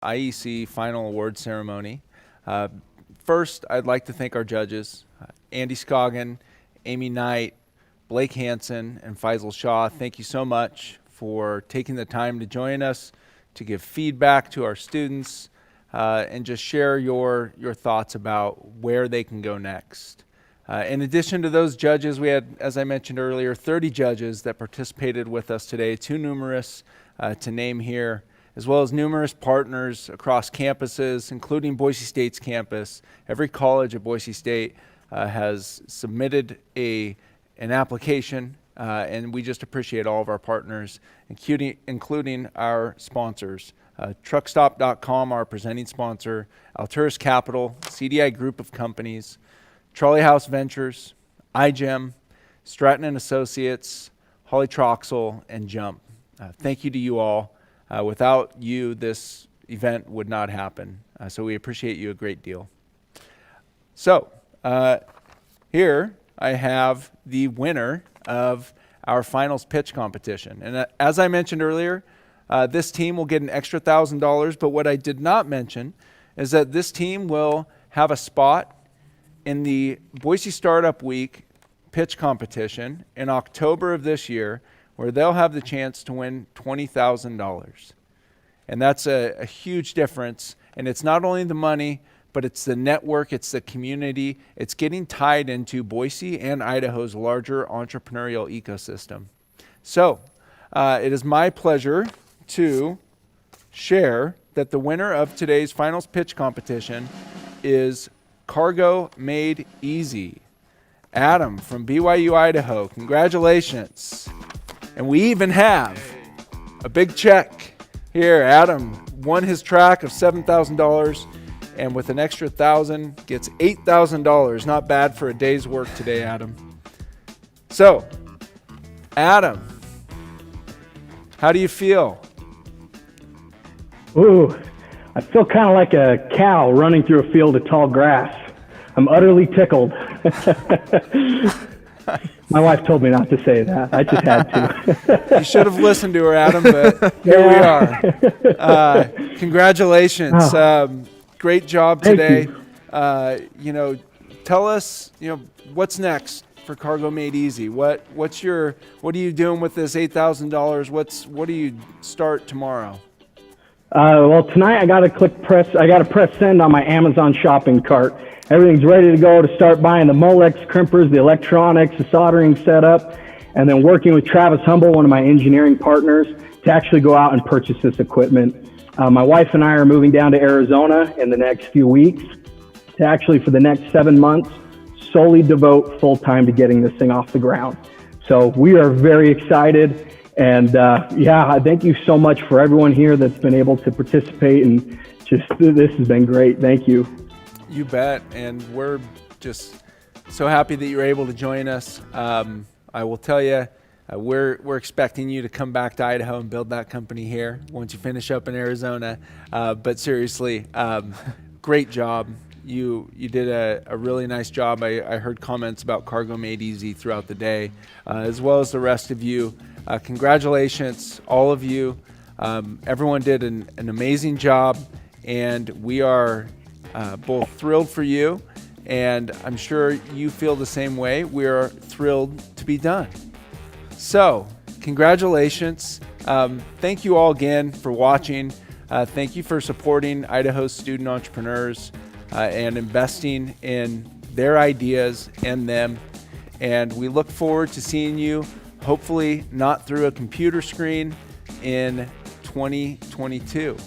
IEC final award ceremony. First, I'd like to thank our judges, Andy Scoggin, Amy Knight, Blake Hansen, and Faisal Shah. Thank you so much for taking the time to join us, to give feedback to our students, and just share your thoughts about where they can go next. In addition to those judges, we had, as I mentioned earlier, 30 judges that participated with us today, too numerous to name here, as well as numerous partners across campuses, including Boise State's campus. Every college at Boise State has submitted an application, and we just appreciate all of our partners, including our sponsors. Truckstop.com, our presenting sponsor, Alturas Capital, CDI Group of Companies, Trolley House Ventures, iGEM, Stratton & Associates, Holly Troxel, and Jump. Thank you to you all. Without you, this event would not happen. So we appreciate you a great deal. So here I have the winner of our finals pitch competition. And as I mentioned earlier, this team will get an extra $1,000, but what I did not mention is that this team will have a spot in the Boise Startup Week pitch competition in October of this year, where they'll have the chance to win $20,000. And that's a huge difference. And it's not only the money, but it's the network, it's the community, it's getting tied into Boise and Idaho's larger entrepreneurial ecosystem. So it is my pleasure to share that the winner of today's finals pitch competition is Cargo Made Easy. Adam from BYU, Idaho, congratulations. And we even have a big check here. Adam won his track of $7,000, and with an extra $1,000 gets $8,000. Not bad for a day's work today, Adam. So, Adam, how do you feel? Ooh, I feel kind of like a cow running through a field of tall grass. I'm utterly tickled. My wife told me not to say that. I just had to. You should have listened to her, Adam, but here we are. Congratulations. Great job today. Tell us, what's next for Cargo Made Easy? What are you doing with this $8,000? What do you start tomorrow? Well, tonight I got to press send on my Amazon shopping cart. Everything's ready to go to start buying the Molex crimpers, the electronics, the soldering setup, and then working with Travis Humble, one of my engineering partners, to actually go out and purchase this equipment. My wife and I are moving down to Arizona in the next few weeks to actually, for the next 7 months, solely devote full time to getting this thing off the ground. So we are very excited. And thank you so much for everyone here that's been able to participate, and this has been great. Thank you. You bet. And we're just so happy that you're able to join us. I will tell you, we're expecting you to come back to Idaho and build that company here once you finish up in Arizona. But seriously, great job. You did a really nice job. I heard comments about Cargo Made Easy throughout the day, as well as the rest of you. Congratulations, all of you. Everyone did an amazing job, and we are both thrilled for you, and I'm sure you feel the same way. We are thrilled to be done. So, congratulations. Thank you all again for watching. Thank you for supporting Idaho's student entrepreneurs and investing in their ideas and them. And we look forward to seeing you, hopefully not through a computer screen, in 2022.